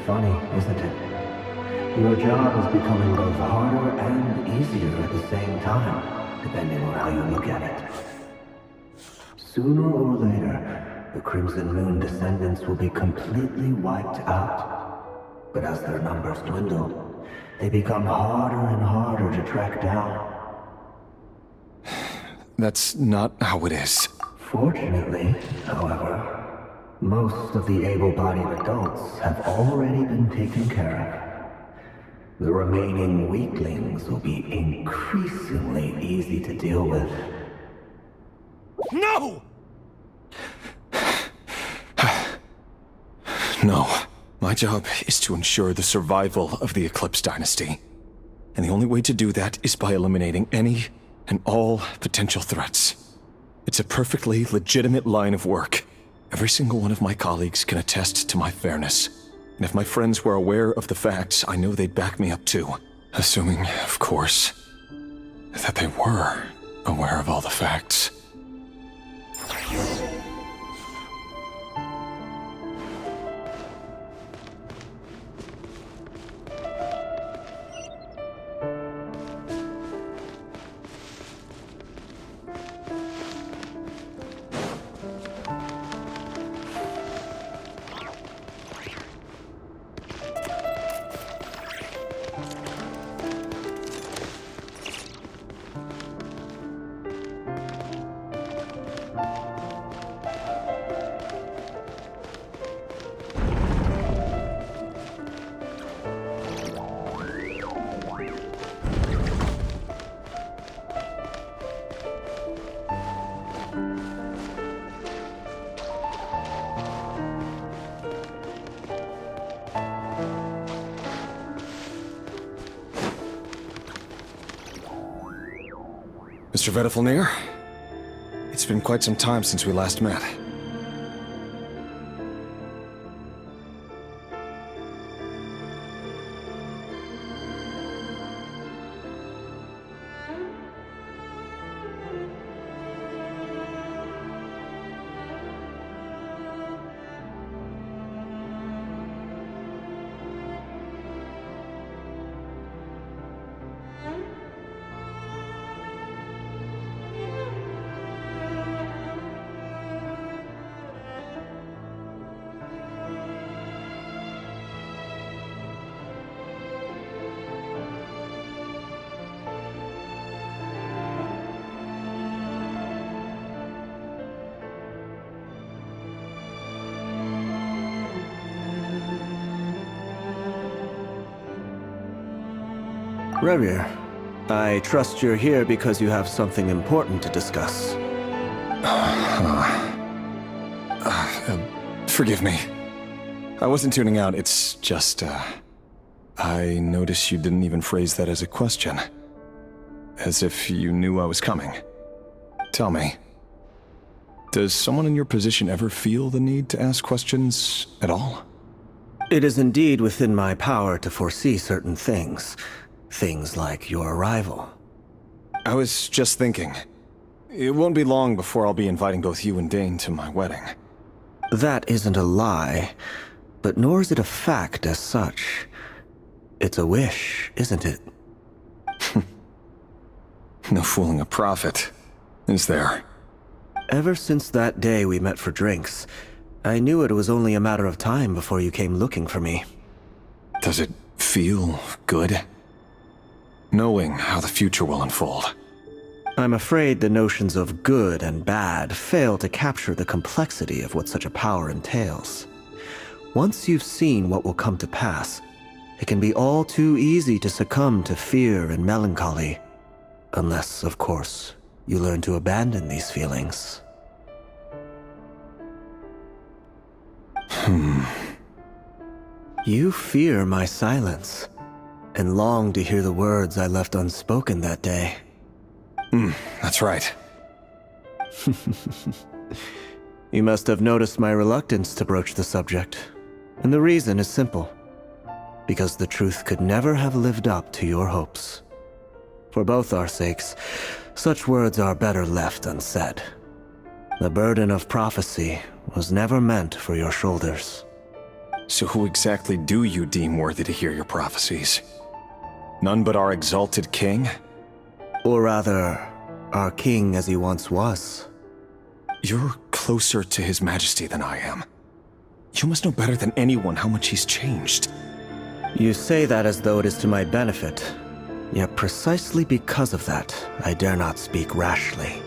funny, isn't it? Your job is becoming both harder and easier at the same time, depending on how you look at it. Sooner or later, the Crimson Moon descendants will be completely wiped out. But as their numbers dwindle, they become harder and harder to track down. That's not how it is. Fortunately, however, most of the able-bodied adults have already been taken care of. The remaining weaklings will be increasingly easy to deal with. No! No. My job is to ensure the survival of the Eclipse Dynasty. And the only way to do that is by eliminating any and all potential threats. It's a perfectly legitimate line of work. Every single one of my colleagues can attest to my fairness. And if my friends were aware of the facts, I know they'd back me up too. Assuming, of course, that they were aware of all the facts. Mr. Vedifalnir, it's been quite some time since we last met. Revir, I trust you're here because you have something important to discuss. Forgive me. I wasn't tuning out, it's just, I noticed you didn't even phrase that as a question. As if you knew I was coming. Tell me, does someone in your position ever feel the need to ask questions at all? It is indeed within my power to foresee certain things. Things like your arrival. I was just thinking. It won't be long before I'll be inviting both you and Dane to my wedding. That isn't a lie, but nor is it a fact as such. It's a wish, isn't it? No fooling a prophet, is there? Ever since that day we met for drinks, I knew it was only a matter of time before you came looking for me. Does it feel good? Knowing how the future will unfold. I'm afraid the notions of good and bad fail to capture the complexity of what such a power entails. Once you've seen what will come to pass, it can be all too easy to succumb to fear and melancholy. Unless, of course, you learn to abandon these feelings. You fear my silence, and long to hear the words I left unspoken that day. That's right. You must have noticed my reluctance to broach the subject, and the reason is simple. Because the truth could never have lived up to your hopes. For both our sakes, such words are better left unsaid. The burden of prophecy was never meant for your shoulders. So who exactly do you deem worthy to hear your prophecies? None but our exalted king? Or rather, our king as he once was. You're closer to his majesty than I am. You must know better than anyone how much he's changed. You say that as though it is to my benefit. Yet precisely because of that, I dare not speak rashly.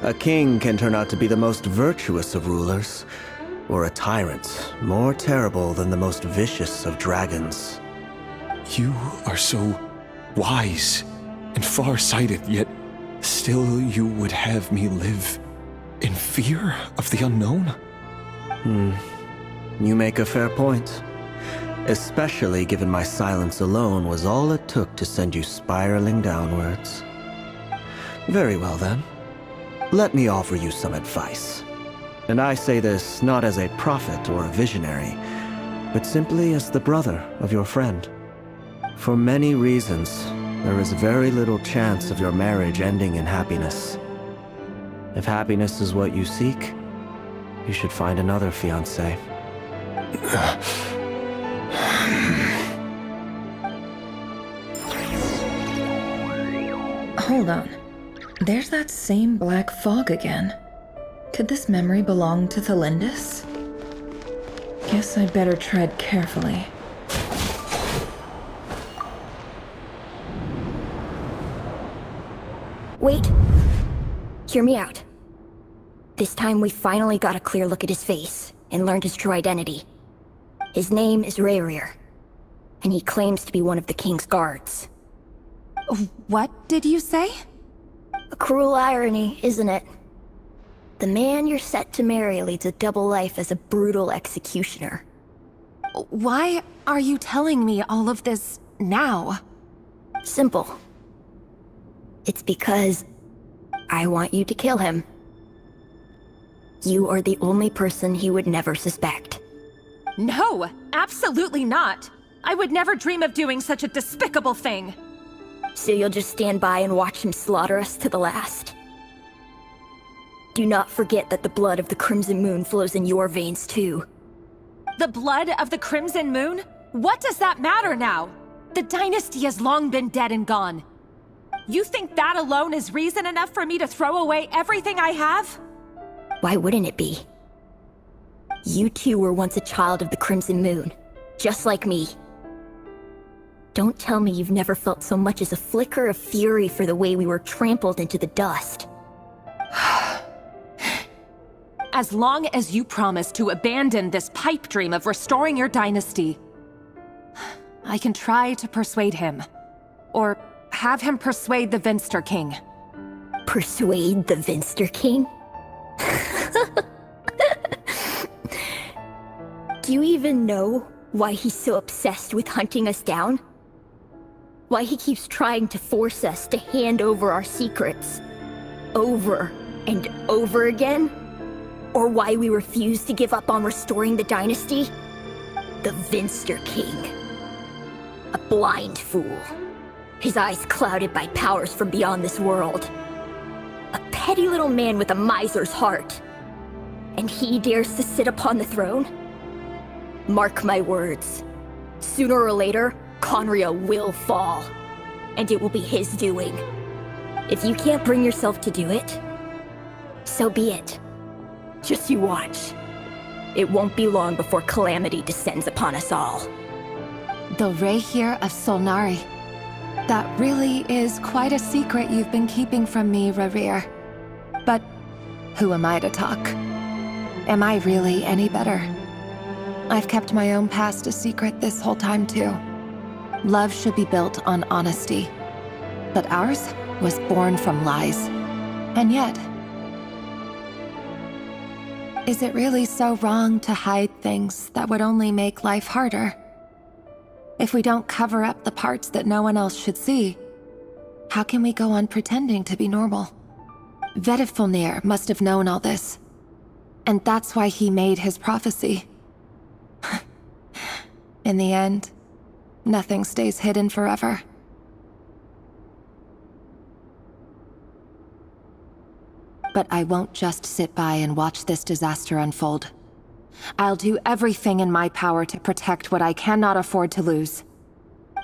A king can turn out to be the most virtuous of rulers, or a tyrant more terrible than the most vicious of dragons. You are so wise and far-sighted, yet still you would have me live in fear of the unknown? You make a fair point. Especially given my silence alone was all it took to send you spiraling downwards. Very well then. Let me offer you some advice. And I say this not as a prophet or a visionary, but simply as the brother of your friend. For many reasons, there is very little chance of your marriage ending in happiness. If happiness is what you seek, you should find another fiancé. Hold on. There's that same black fog again. Could this memory belong to Thelindis? Guess I'd better tread carefully. Wait. Hear me out. This time we finally got a clear look at his face and learned his true identity. His name is Rayrir, and he claims to be one of the king's guards. What did you say? A cruel irony, isn't it? The man you're set to marry leads a double life as a brutal executioner. Why are you telling me all of this now? Simple. It's because I want you to kill him. You are the only person he would never suspect. No, absolutely not. I would never dream of doing such a despicable thing. So you'll just stand by and watch him slaughter us to the last? Do not forget that the blood of the Crimson Moon flows in your veins too. The blood of the Crimson Moon? What does that matter now? The dynasty has long been dead and gone. You think that alone is reason enough for me to throw away everything I have? Why wouldn't it be? You two were once a child of the Crimson Moon, just like me. Don't tell me you've never felt so much as a flicker of fury for the way we were trampled into the dust. As long as you promise to abandon this pipe dream of restoring your dynasty, I can try to persuade him. Or have him persuade the Vinster King. Persuade the Vinster King? Do you even know why he's so obsessed with hunting us down? Why he keeps trying to force us to hand over our secrets over and over again? Or why we refuse to give up on restoring the dynasty? The Vinster King. A blind fool. His eyes clouded by powers from beyond this world. A petty little man with a miser's heart. And he dares to sit upon the throne? Mark my words. Sooner or later, Conria will fall. And it will be his doing. If you can't bring yourself to do it, so be it. Just you watch. It won't be long before calamity descends upon us all. The Rayrir of Solnari. That really is quite a secret you've been keeping from me, Rayrir. But who am I to talk? Am I really any better? I've kept my own past a secret this whole time, too. Love should be built on honesty. But ours was born from lies. And yet, is it really so wrong to hide things that would only make life harder? If we don't cover up the parts that no one else should see, how can we go on pretending to be normal? Vedifulnir must have known all this. And that's why he made his prophecy. In the end, nothing stays hidden forever. But I won't just sit by and watch this disaster unfold. I'll do everything in my power to protect what I cannot afford to lose,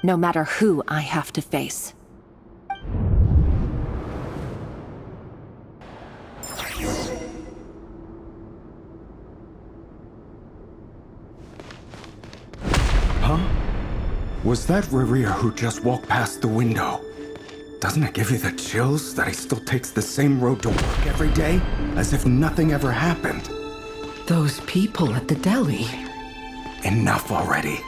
no matter who I have to face. Huh? Was that Rerir who just walked past the window? Doesn't it give you the chills that he still takes the same road to work every day, as if nothing ever happened? Those people at the deli. Enough already.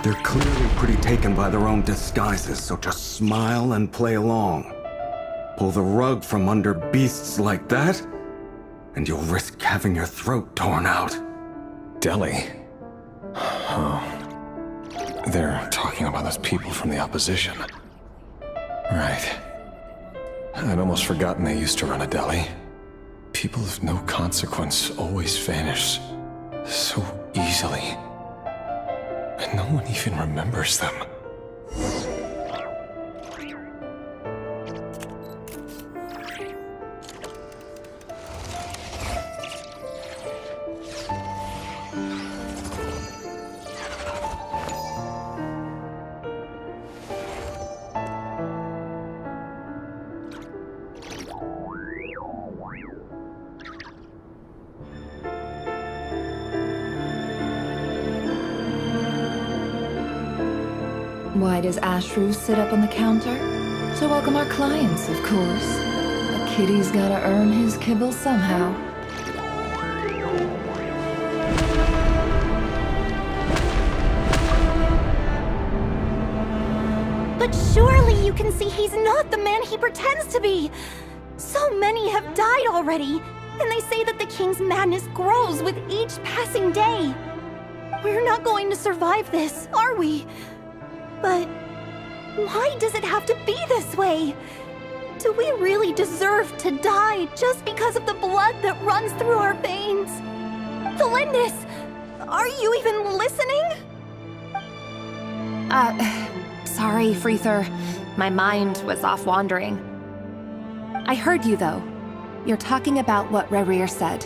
They're clearly pretty taken by their own disguises, so just smile and play along. Pull the rug from under beasts like that, and you'll risk having your throat torn out. Deli? Oh. They're talking about those people from the opposition. Right. I'd almost forgotten they used to run a deli. People of no consequence always vanish so easily. And no one even remembers them. Why does Ashru sit up on the counter? To welcome our clients, of course. A kitty's gotta earn his kibble somehow. But surely you can see he's not the man he pretends to be! So many have died already, and they say that the king's madness grows with each passing day. We're not going to survive this, are we? But why does it have to be this way? Do we really deserve to die just because of the blood that runs through our veins? Felindis, are you even listening? Sorry, Freether. My mind was off wandering. I heard you, though. You're talking about what Rerir said.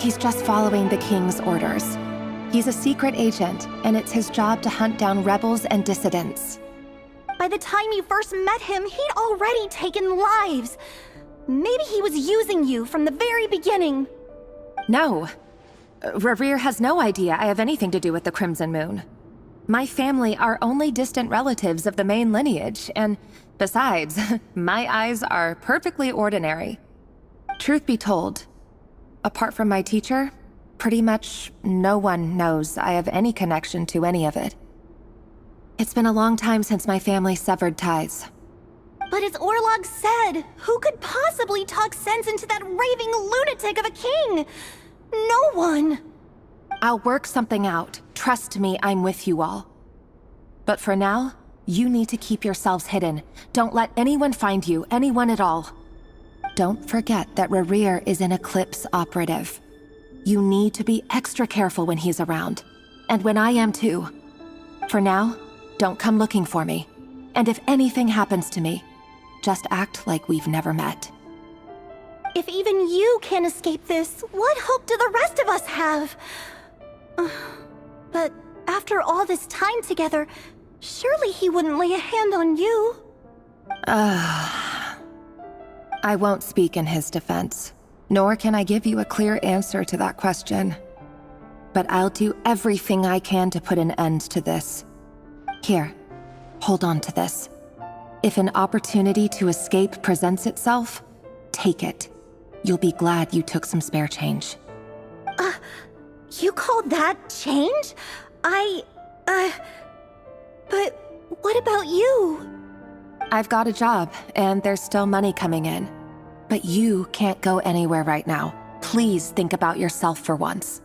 He's just following the king's orders. He's a secret agent, and it's his job to hunt down rebels and dissidents. By the time you first met him, he'd already taken lives. Maybe he was using you from the very beginning. No. Rerir has no idea I have anything to do with the Crimson Moon. My family are only distant relatives of the main lineage, and besides, my eyes are perfectly ordinary. Truth be told, apart from my teacher, pretty much no one knows I have any connection to any of it. It's been a long time since my family severed ties. But as Orlog said, who could possibly talk sense into that raving lunatic of a king? No one. I'll work something out. Trust me, I'm with you all. But for now, you need to keep yourselves hidden. Don't let anyone find you, anyone at all. Don't forget that Rerir is an Eclipse operative. You need to be extra careful when he's around. And when I am too. For now, don't come looking for me. And if anything happens to me, just act like we've never met. If even you can't escape this, what hope do the rest of us have? But after all this time together, surely he wouldn't lay a hand on you. I won't speak in his defense. Nor can I give you a clear answer to that question. But I'll do everything I can to put an end to this. Here, hold on to this. If an opportunity to escape presents itself, take it. You'll be glad you took some spare change. You call that change? But what about you? I've got a job, and there's still money coming in. But you can't go anywhere right now. Please think about yourself for once.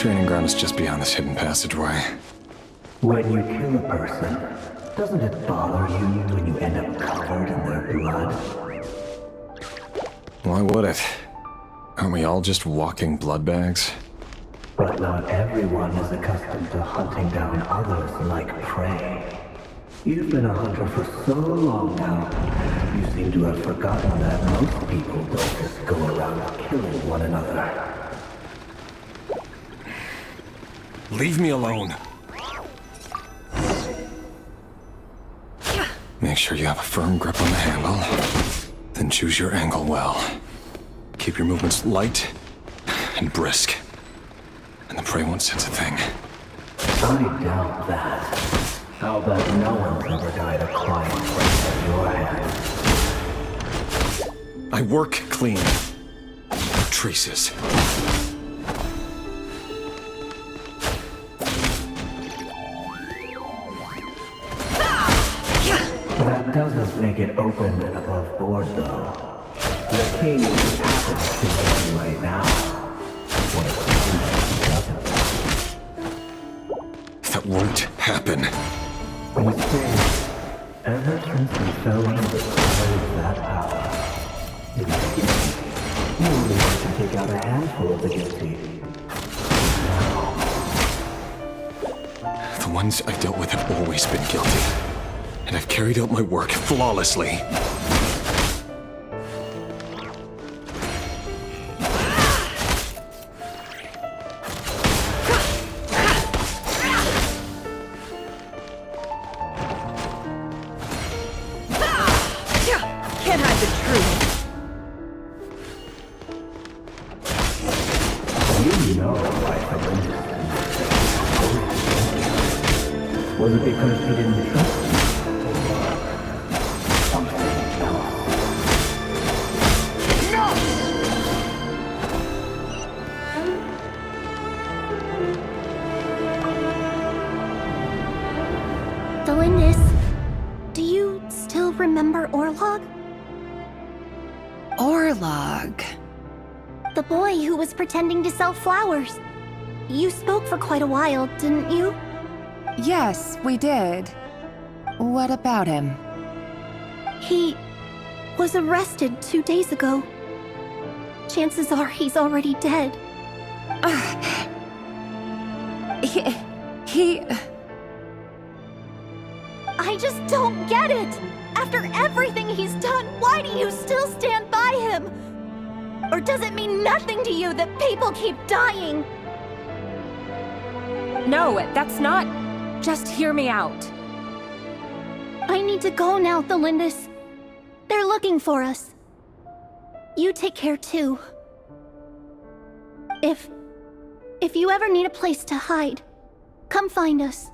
training ground is just beyond this hidden passageway. When you kill a person, doesn't it bother you when you end up covered in their blood? Why would it? Aren't we all just walking blood bags? But not everyone is accustomed to hunting down others like prey. You've been a hunter for so long now, you seem to have forgotten that most people don't just go around killing one another. Leave me alone. Make sure you have a firm grip on the handle, then choose your angle well. Keep your movements light and brisk, and the prey won't sense a thing. I doubt that. I'll bet no one's ever died a crying place at your hand. I work clean. No traces. That doesn't make it open and above board, though. The king just happens to be right now. What if he doesn't? That won't happen. You see, ever since we fell into the power of that power, in the beginning, you only had to take out a handful of the guilty. The ones I've dealt with have always been guilty, and I've carried out my work flawlessly. Can't hide the truth. You know why the was it because he didn't trust you? Something else. Delindis, do you still remember Orlog? Orlog. The boy who was pretending to sell flowers. You spoke for quite a while, didn't you? Yes, we did. What about him? He was arrested 2 days ago. Chances are he's already dead. He... I just don't get it! After everything he's done, why do you still stand by him? Or does it mean nothing to you that people keep dying? No, that's not... Just hear me out. I need to go now, Thelindis. They're looking for us. You take care too. If you ever need a place to hide, come find us.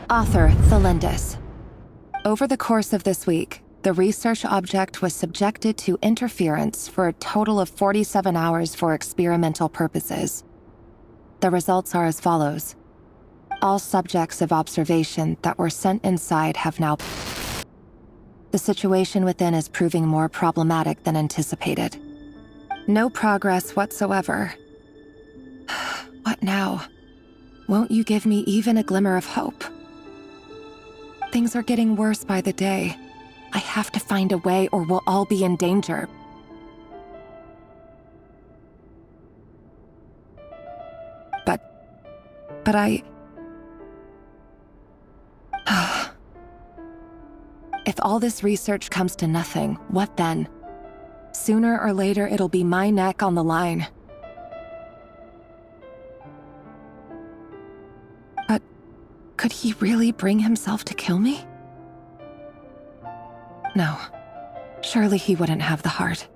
Author Thelindis. Over the course of this week, the research object was subjected to interference for a total of 47 hours for experimental purposes. The results are as follows. All subjects of observation that were sent inside have now... The situation within is proving more problematic than anticipated. No progress whatsoever. What now? Won't you give me even a glimmer of hope? Things are getting worse by the day. I have to find a way or we'll all be in danger. But I... If all this research comes to nothing, what then? Sooner or later, it'll be my neck on the line. But could he really bring himself to kill me? No. Surely he wouldn't have the heart.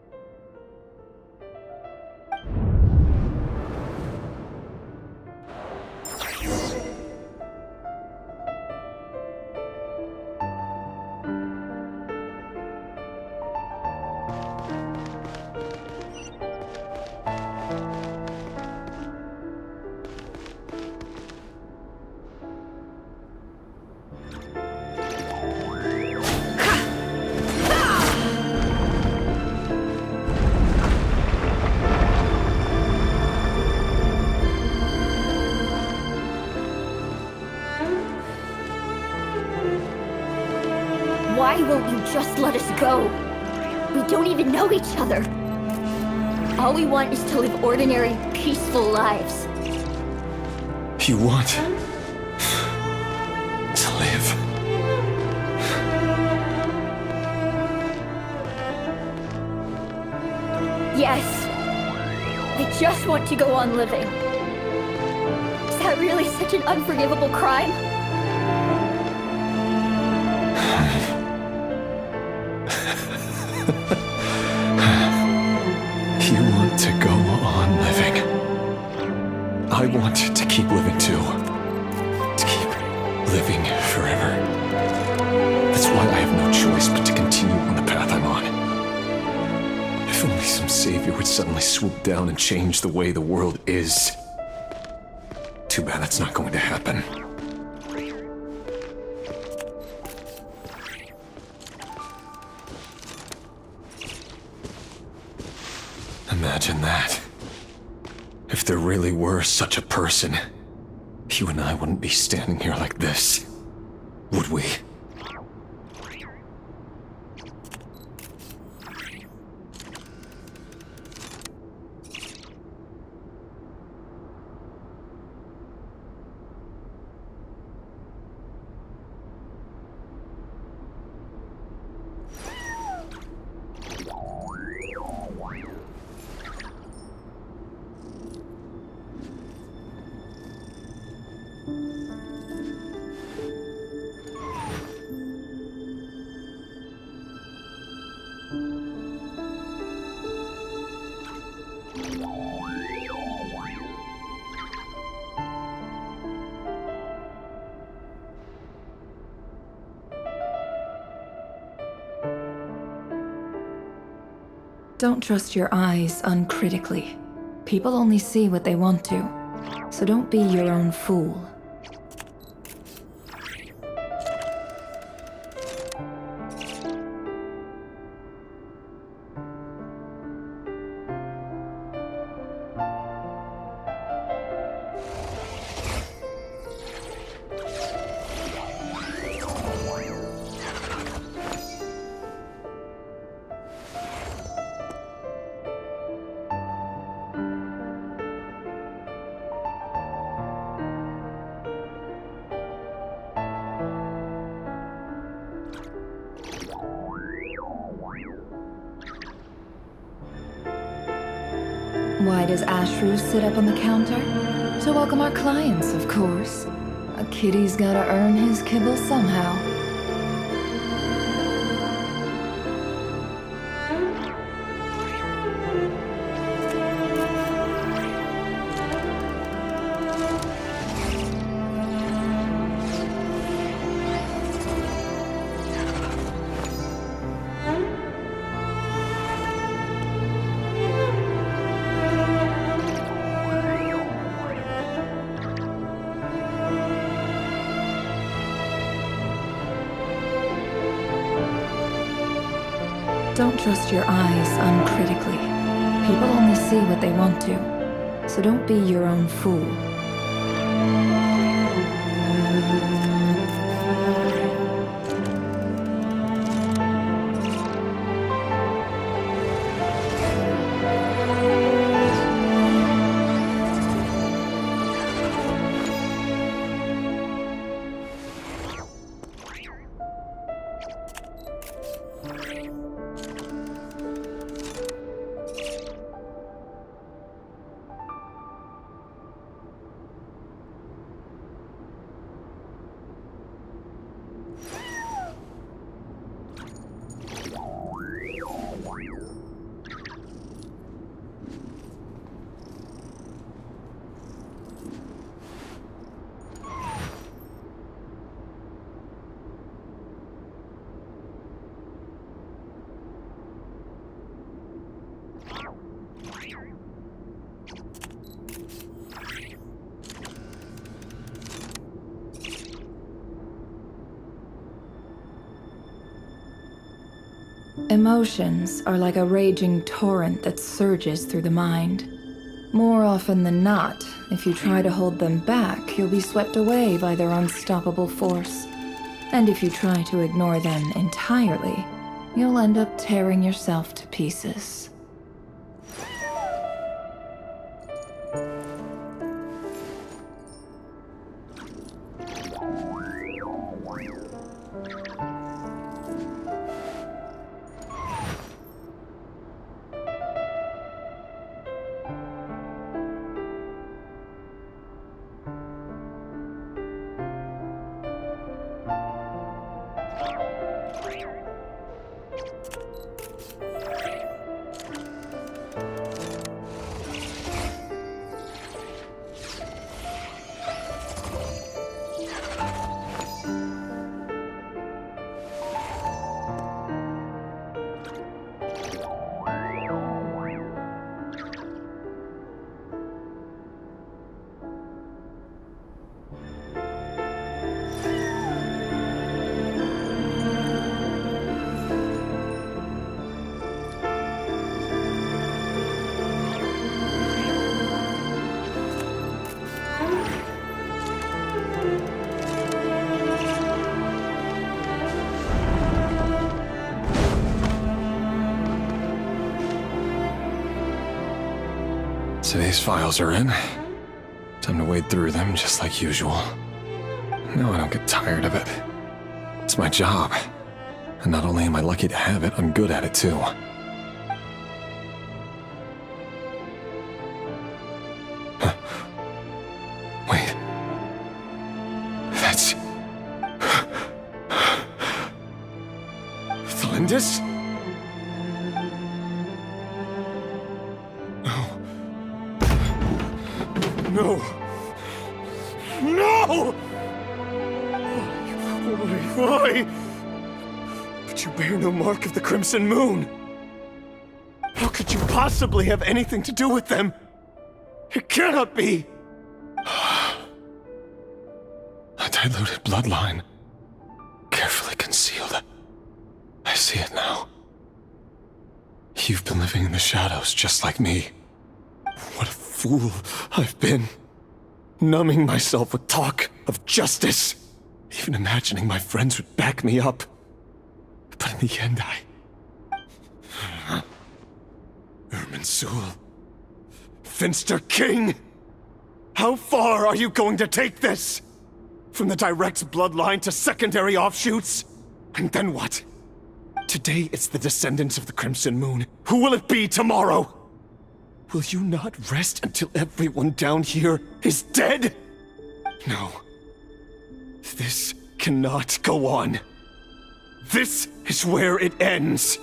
Why won't you just let us go? We don't even know each other. All we want is to live ordinary, peaceful lives. You want to live? Yes. I just want to go on living. Is that really such an unforgivable crime? You want to go on living. I want to keep living too. To keep living forever. That's why I have no choice but to continue on the path I'm on. If only some savior would suddenly swoop down and change the way the world is. Too bad that's not going to happen. Imagine that. If there really were such a person, you and I wouldn't be standing here like this, would we? Don't trust your eyes uncritically. People only see what they want to, so don't be your own fool. Why does Ashru sit up on the counter? To welcome our clients, of course. A kitty's gotta earn his kibble somehow. Don't trust your eyes uncritically. People only see what they want to, so don't be your own fool. Emotions are like a raging torrent that surges through the mind. More often than not, if you try to hold them back, you'll be swept away by their unstoppable force. And if you try to ignore them entirely, you'll end up tearing yourself to pieces. So these files are in. Time to wade through them just like usual. No, I don't get tired of it. It's my job. And not only am I lucky to have it, I'm good at it too. Huh. Wait. That's... Thalindis? No! No! Why? But you bear no mark of the Crimson Moon. How could you possibly have anything to do with them? It cannot be! A diluted bloodline. Carefully concealed. I see it now. You've been living in the shadows just like me. What a fool I've been. Numbing myself with talk of justice. Even imagining my friends would back me up. But in the end, Irminsul. Finster King! How far are you going to take this? From the direct bloodline to secondary offshoots? And then what? Today it's the descendants of the Crimson Moon. Who will it be tomorrow? Will you not rest until everyone down here is dead? No. This cannot go on. This is where it ends.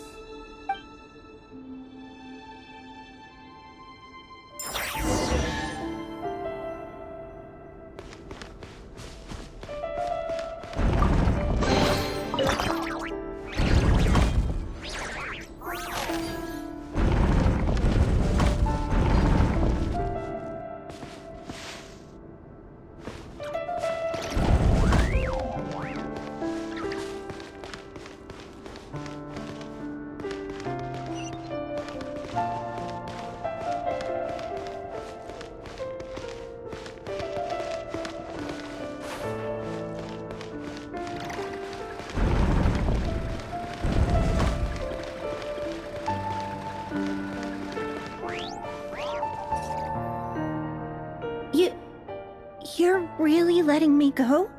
You're really letting me go?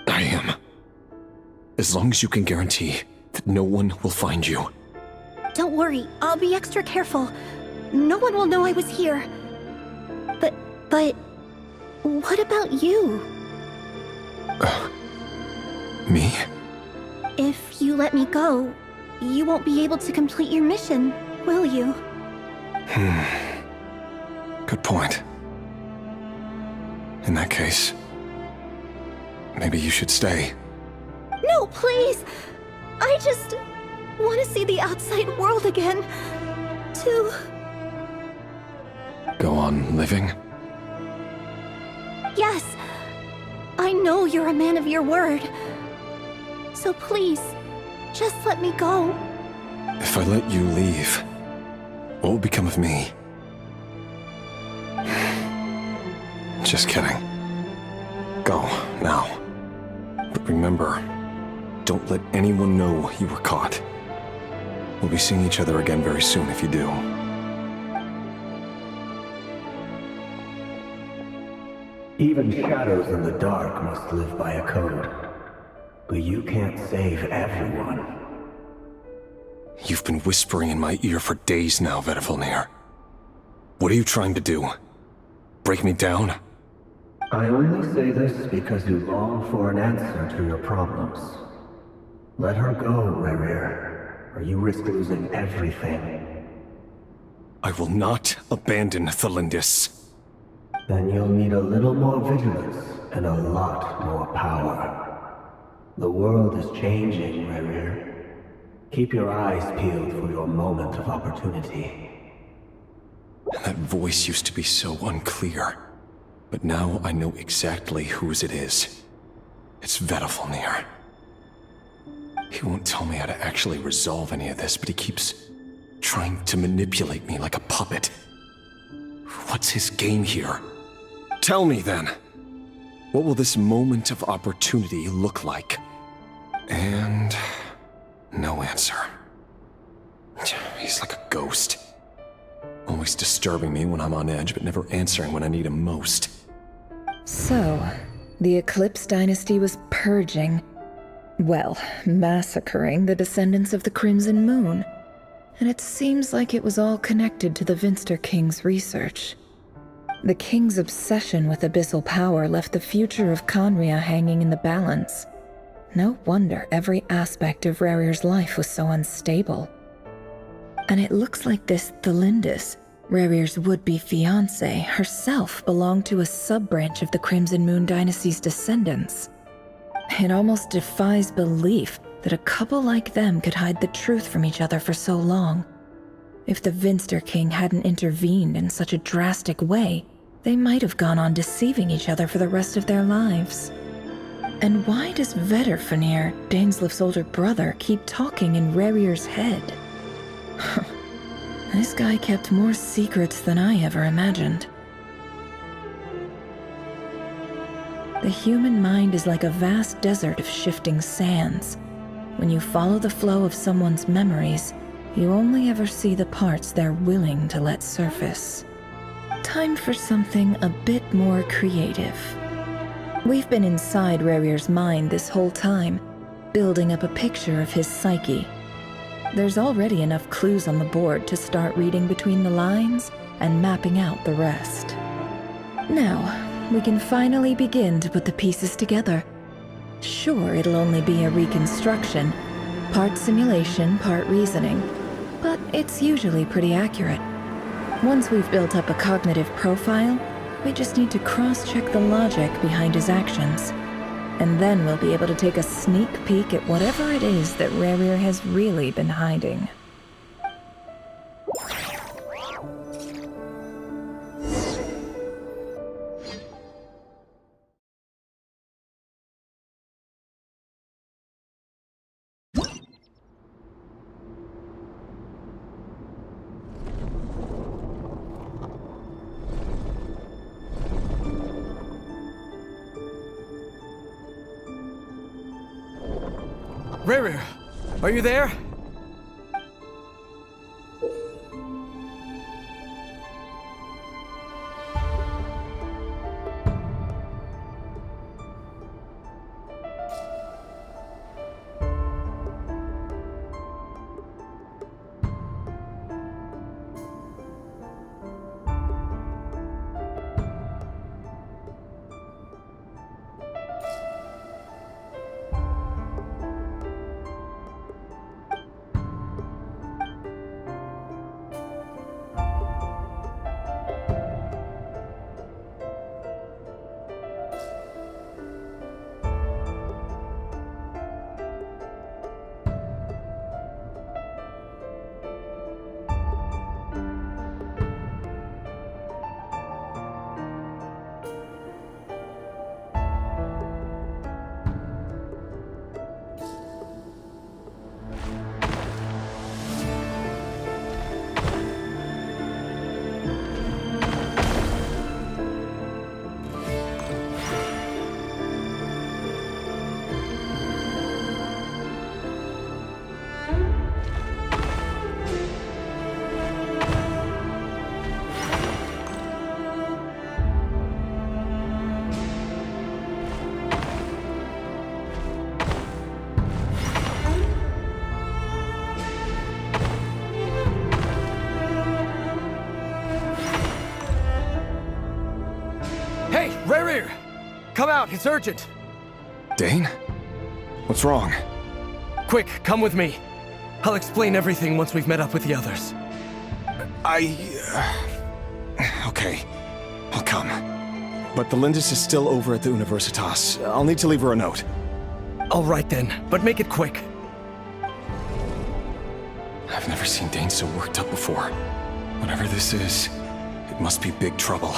I am. As long as you can guarantee that no one will find you. Don't worry, I'll be extra careful. No one will know I was here. But what about you? Me? If you let me go, you won't be able to complete your mission, will you? Good point. In that case, maybe you should stay. No, please! I just want to see the outside world again. To... Go on living? Yes. I know you're a man of your word. So please, just let me go. If I let you leave, what will become of me? Just kidding. Go, now. But remember, don't let anyone know you were caught. We'll be seeing each other again very soon if you do. Even shadows in the dark must live by a code. But you can't save everyone. You've been whispering in my ear for days now, Vedifilnir. What are you trying to do? Break me down? I only say this because you long for an answer to your problems. Let her go, Rerir, or you risk losing everything. I will not abandon Thelindis. Then you'll need a little more vigilance and a lot more power. The world is changing, Rerir. Keep your eyes peeled for your moment of opportunity. That voice used to be so unclear. But now I know exactly whose it is. It's Vedifilnir. He won't tell me how to actually resolve any of this, but he keeps trying to manipulate me like a puppet. What's his game here? Tell me then. What will this moment of opportunity look like? And no answer. He's like a ghost. Always disturbing me when I'm on edge, but never answering when I need him most. So, the Eclipse Dynasty was purging, well, massacring the descendants of the Crimson Moon. And it seems like it was all connected to the Vinster King's research. The King's obsession with abyssal power left the future of Conria hanging in the balance. No wonder every aspect of Rerir's life was so unstable. And it looks like this Thelindis, Rerir's would-be fiancée, herself belonged to a sub-branch of the Crimson Moon Dynasty's descendants. It almost defies belief that a couple like them could hide the truth from each other for so long. If the Vinster King hadn't intervened in such a drastic way, they might have gone on deceiving each other for the rest of their lives. And why does Vedifilnir, Daneslif's older brother, keep talking in Rerir's head? This guy kept more secrets than I ever imagined. The human mind is like a vast desert of shifting sands. When you follow the flow of someone's memories, you only ever see the parts they're willing to let surface. Time for something a bit more creative. We've been inside Rerir's mind this whole time, building up a picture of his psyche. There's already enough clues on the board to start reading between the lines and mapping out the rest. Now, we can finally begin to put the pieces together. Sure, it'll only be a reconstruction, part simulation, part reasoning, but it's usually pretty accurate. Once we've built up a cognitive profile, we just need to cross-check the logic behind his actions. And then we'll be able to take a sneak peek at whatever it is that Rerir has really been hiding. Rerir, are you there? Hey, Rerir! Come out, it's urgent! Dane? What's wrong? Quick, come with me. I'll explain everything once we've met up with the others. Okay, I'll come. But Belindis is still over at the Universitas. I'll need to leave her a note. All right then, but make it quick. I've never seen Dane so worked up before. Whatever this is, it must be big trouble.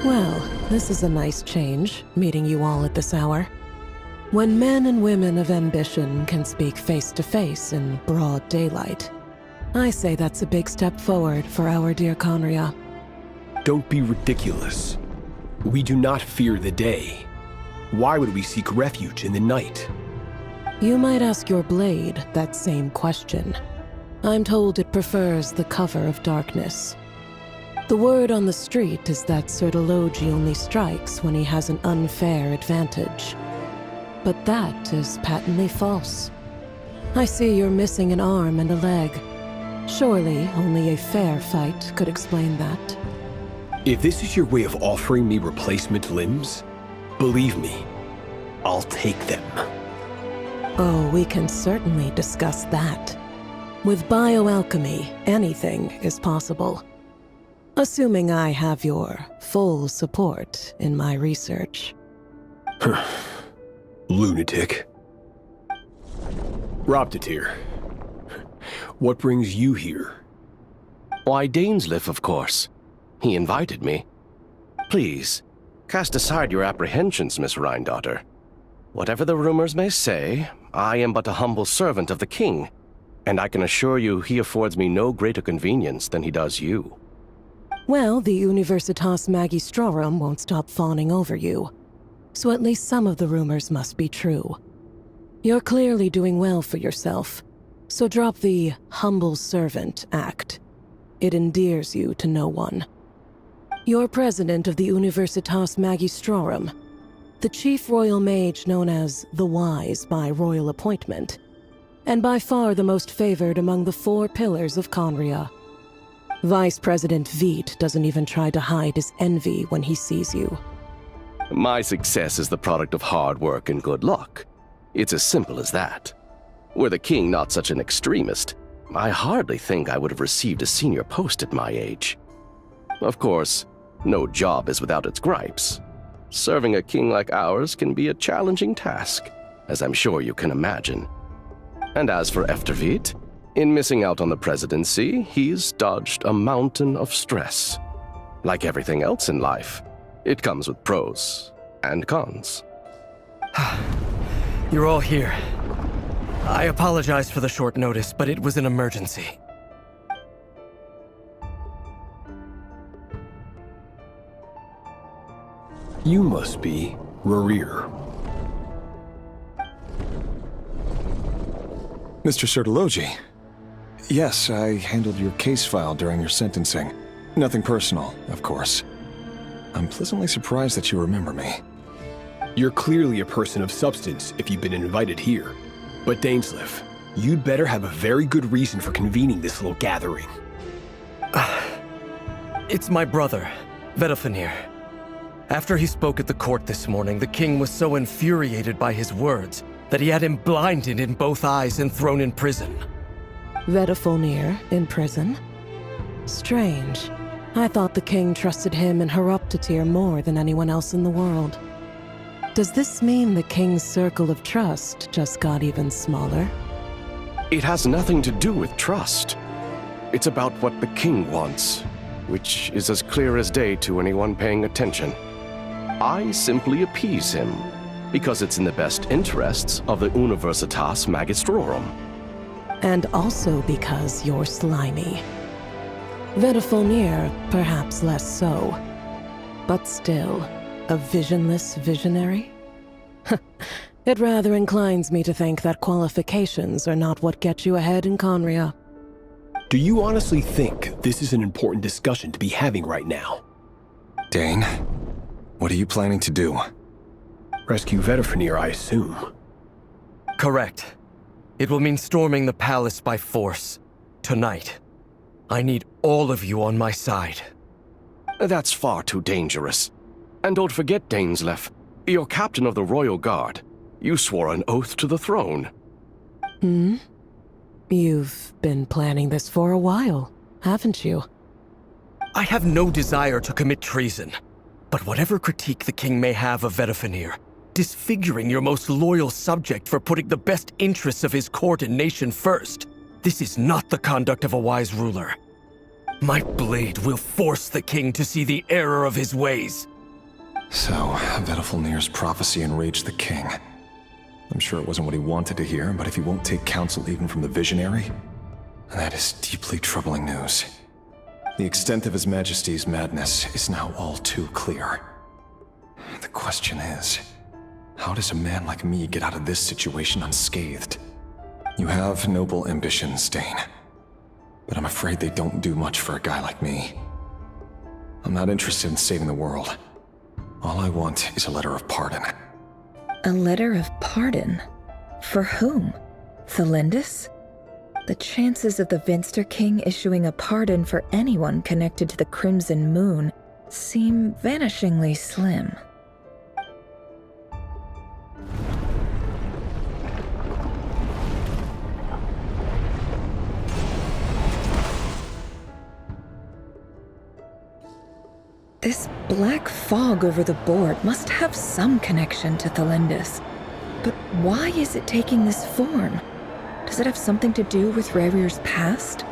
Well, this is a nice change, meeting you all at this hour. When men and women of ambition can speak face to face in broad daylight, I say that's a big step forward for our dear Conria. Don't be ridiculous. We do not fear the day. Why would we seek refuge in the night? You might ask your blade that same question. I'm told it prefers the cover of darkness. The word on the street is that Sertologi only strikes when he has an unfair advantage. But that is patently false. I see you're missing an arm and a leg. Surely only a fair fight could explain that. If this is your way of offering me replacement limbs, believe me, I'll take them. Oh, we can certainly discuss that. With bioalchemy, anything is possible. Assuming I have your full support in my research. Lunatic. Roptatir, what brings you here? Why, Dainsleif, of course. He invited me. Please, cast aside your apprehensions, Miss Rhindaughter. Whatever the rumors may say, I am but a humble servant of the king, and I can assure you he affords me no greater convenience than he does you. Well, the Universitas Magistrorum won't stop fawning over you, so at least some of the rumors must be true. You're clearly doing well for yourself, so drop the humble servant act. It endears you to no one. You're president of the Universitas Magistrorum, the chief royal mage known as the Wise by royal appointment, and by far the most favored among the 4 pillars of Conria. Vice President Veit doesn't even try to hide his envy when he sees you. My success is the product of hard work and good luck. It's as simple as that. Were the king not such an extremist, I hardly think I would have received a senior post at my age. Of course, no job is without its gripes. Serving a king like ours can be a challenging task, as I'm sure you can imagine. And as for Eftervit, in missing out on the presidency, he's dodged a mountain of stress. Like everything else in life, it comes with pros and cons. You're all here. I apologize for the short notice, but it was an emergency. You must be Rarir. Mr. Sertologi. Yes, I handled your case file during your sentencing. Nothing personal, of course. I'm pleasantly surprised that you remember me. You're clearly a person of substance if you've been invited here. But Dainsleif, you'd better have a very good reason for convening this little gathering. It's my brother, Vedalfenir. After he spoke at the court this morning, the king was so infuriated by his words that he had him blinded in both eyes and thrown in prison. Vedalfenir in prison? Strange. I thought the king trusted him and Heroptatir more than anyone else in the world. Does this mean the king's circle of trust just got even smaller? It has nothing to do with trust. It's about what the king wants, which is as clear as day to anyone paying attention. I simply appease him, because it's in the best interests of the Universitas Magistrorum. And also because you're slimy. Vedalfenir, perhaps less so. But still, a visionless visionary? It rather inclines me to think that qualifications are not what get you ahead in Conria. Do you honestly think this is an important discussion to be having right now? Dane, what are you planning to do? Rescue Vedalfenir, I assume. Correct. It will mean storming the palace by force. Tonight. I need all of you on my side. That's far too dangerous. And don't forget, Dainsleif, you're captain of the Royal Guard. You swore an oath to the throne. Hmm? You've been planning this for a while, haven't you? I have no desire to commit treason. But whatever critique the king may have of Vedalfenir, disfiguring your most loyal subject for putting the best interests of his court and nation first, this is not the conduct of a wise ruler. My blade will force the king to see the error of his ways. So, Vedalfenir's prophecy enraged the king. I'm sure it wasn't what he wanted to hear, but if he won't take counsel even from the visionary, that is deeply troubling news. The extent of His Majesty's madness is now all too clear. The question is, how does a man like me get out of this situation unscathed? You have noble ambitions, Dane, but I'm afraid they don't do much for a guy like me. I'm not interested in saving the world. All I want is a letter of pardon. A letter of pardon? For whom? Thelindis? The chances of the Vinster King issuing a pardon for anyone connected to the Crimson Moon seem vanishingly slim. This black fog over the board must have some connection to Thelindis. But why is it taking this form? Does it have something to do with Rarir's past?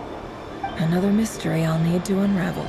Another mystery I'll need to unravel.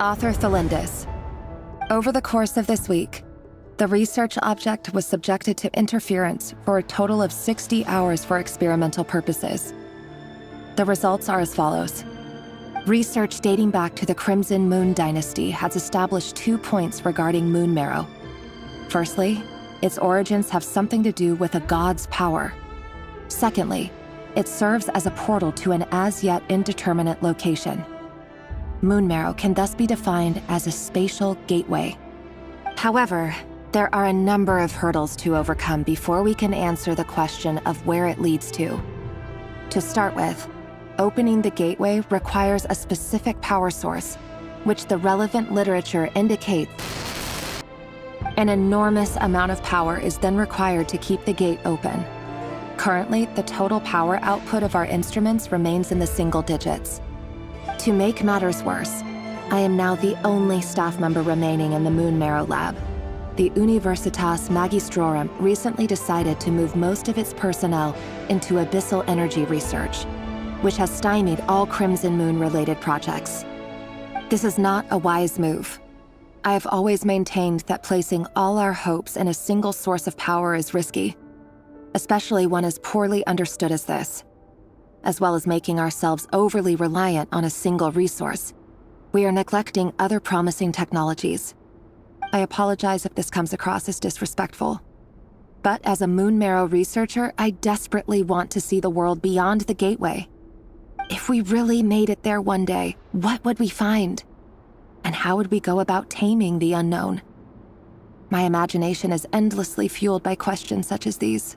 Author Thelindis. Over the course of this week, the research object was subjected to interference for a total of 60 hours for experimental purposes. The results are as follows. Research dating back to the Crimson Moon Dynasty has established 2 points regarding moon marrow. Firstly, its origins have something to do with a god's power. Secondly, it serves as a portal to an as-yet indeterminate location. Moon marrow can thus be defined as a spatial gateway. However, there are a number of hurdles to overcome before we can answer the question of where it leads to. To start with, opening the gateway requires a specific power source, which the relevant literature indicates. An enormous amount of power is then required to keep the gate open. Currently, the total power output of our instruments remains in the single digits. To make matters worse, I am now the only staff member remaining in the Moon Marrow Lab. The Universitas Magistrorum recently decided to move most of its personnel into abyssal energy research, which has stymied all Crimson Moon-related projects. This is not a wise move. I have always maintained that placing all our hopes in a single source of power is risky, especially one as poorly understood as this. As well as making ourselves overly reliant on a single resource, we are neglecting other promising technologies. I apologize if this comes across as disrespectful. But as a Moon Marrow researcher, I desperately want to see the world beyond the gateway. If we really made it there one day, what would we find? And how would we go about taming the unknown? My imagination is endlessly fueled by questions such as these.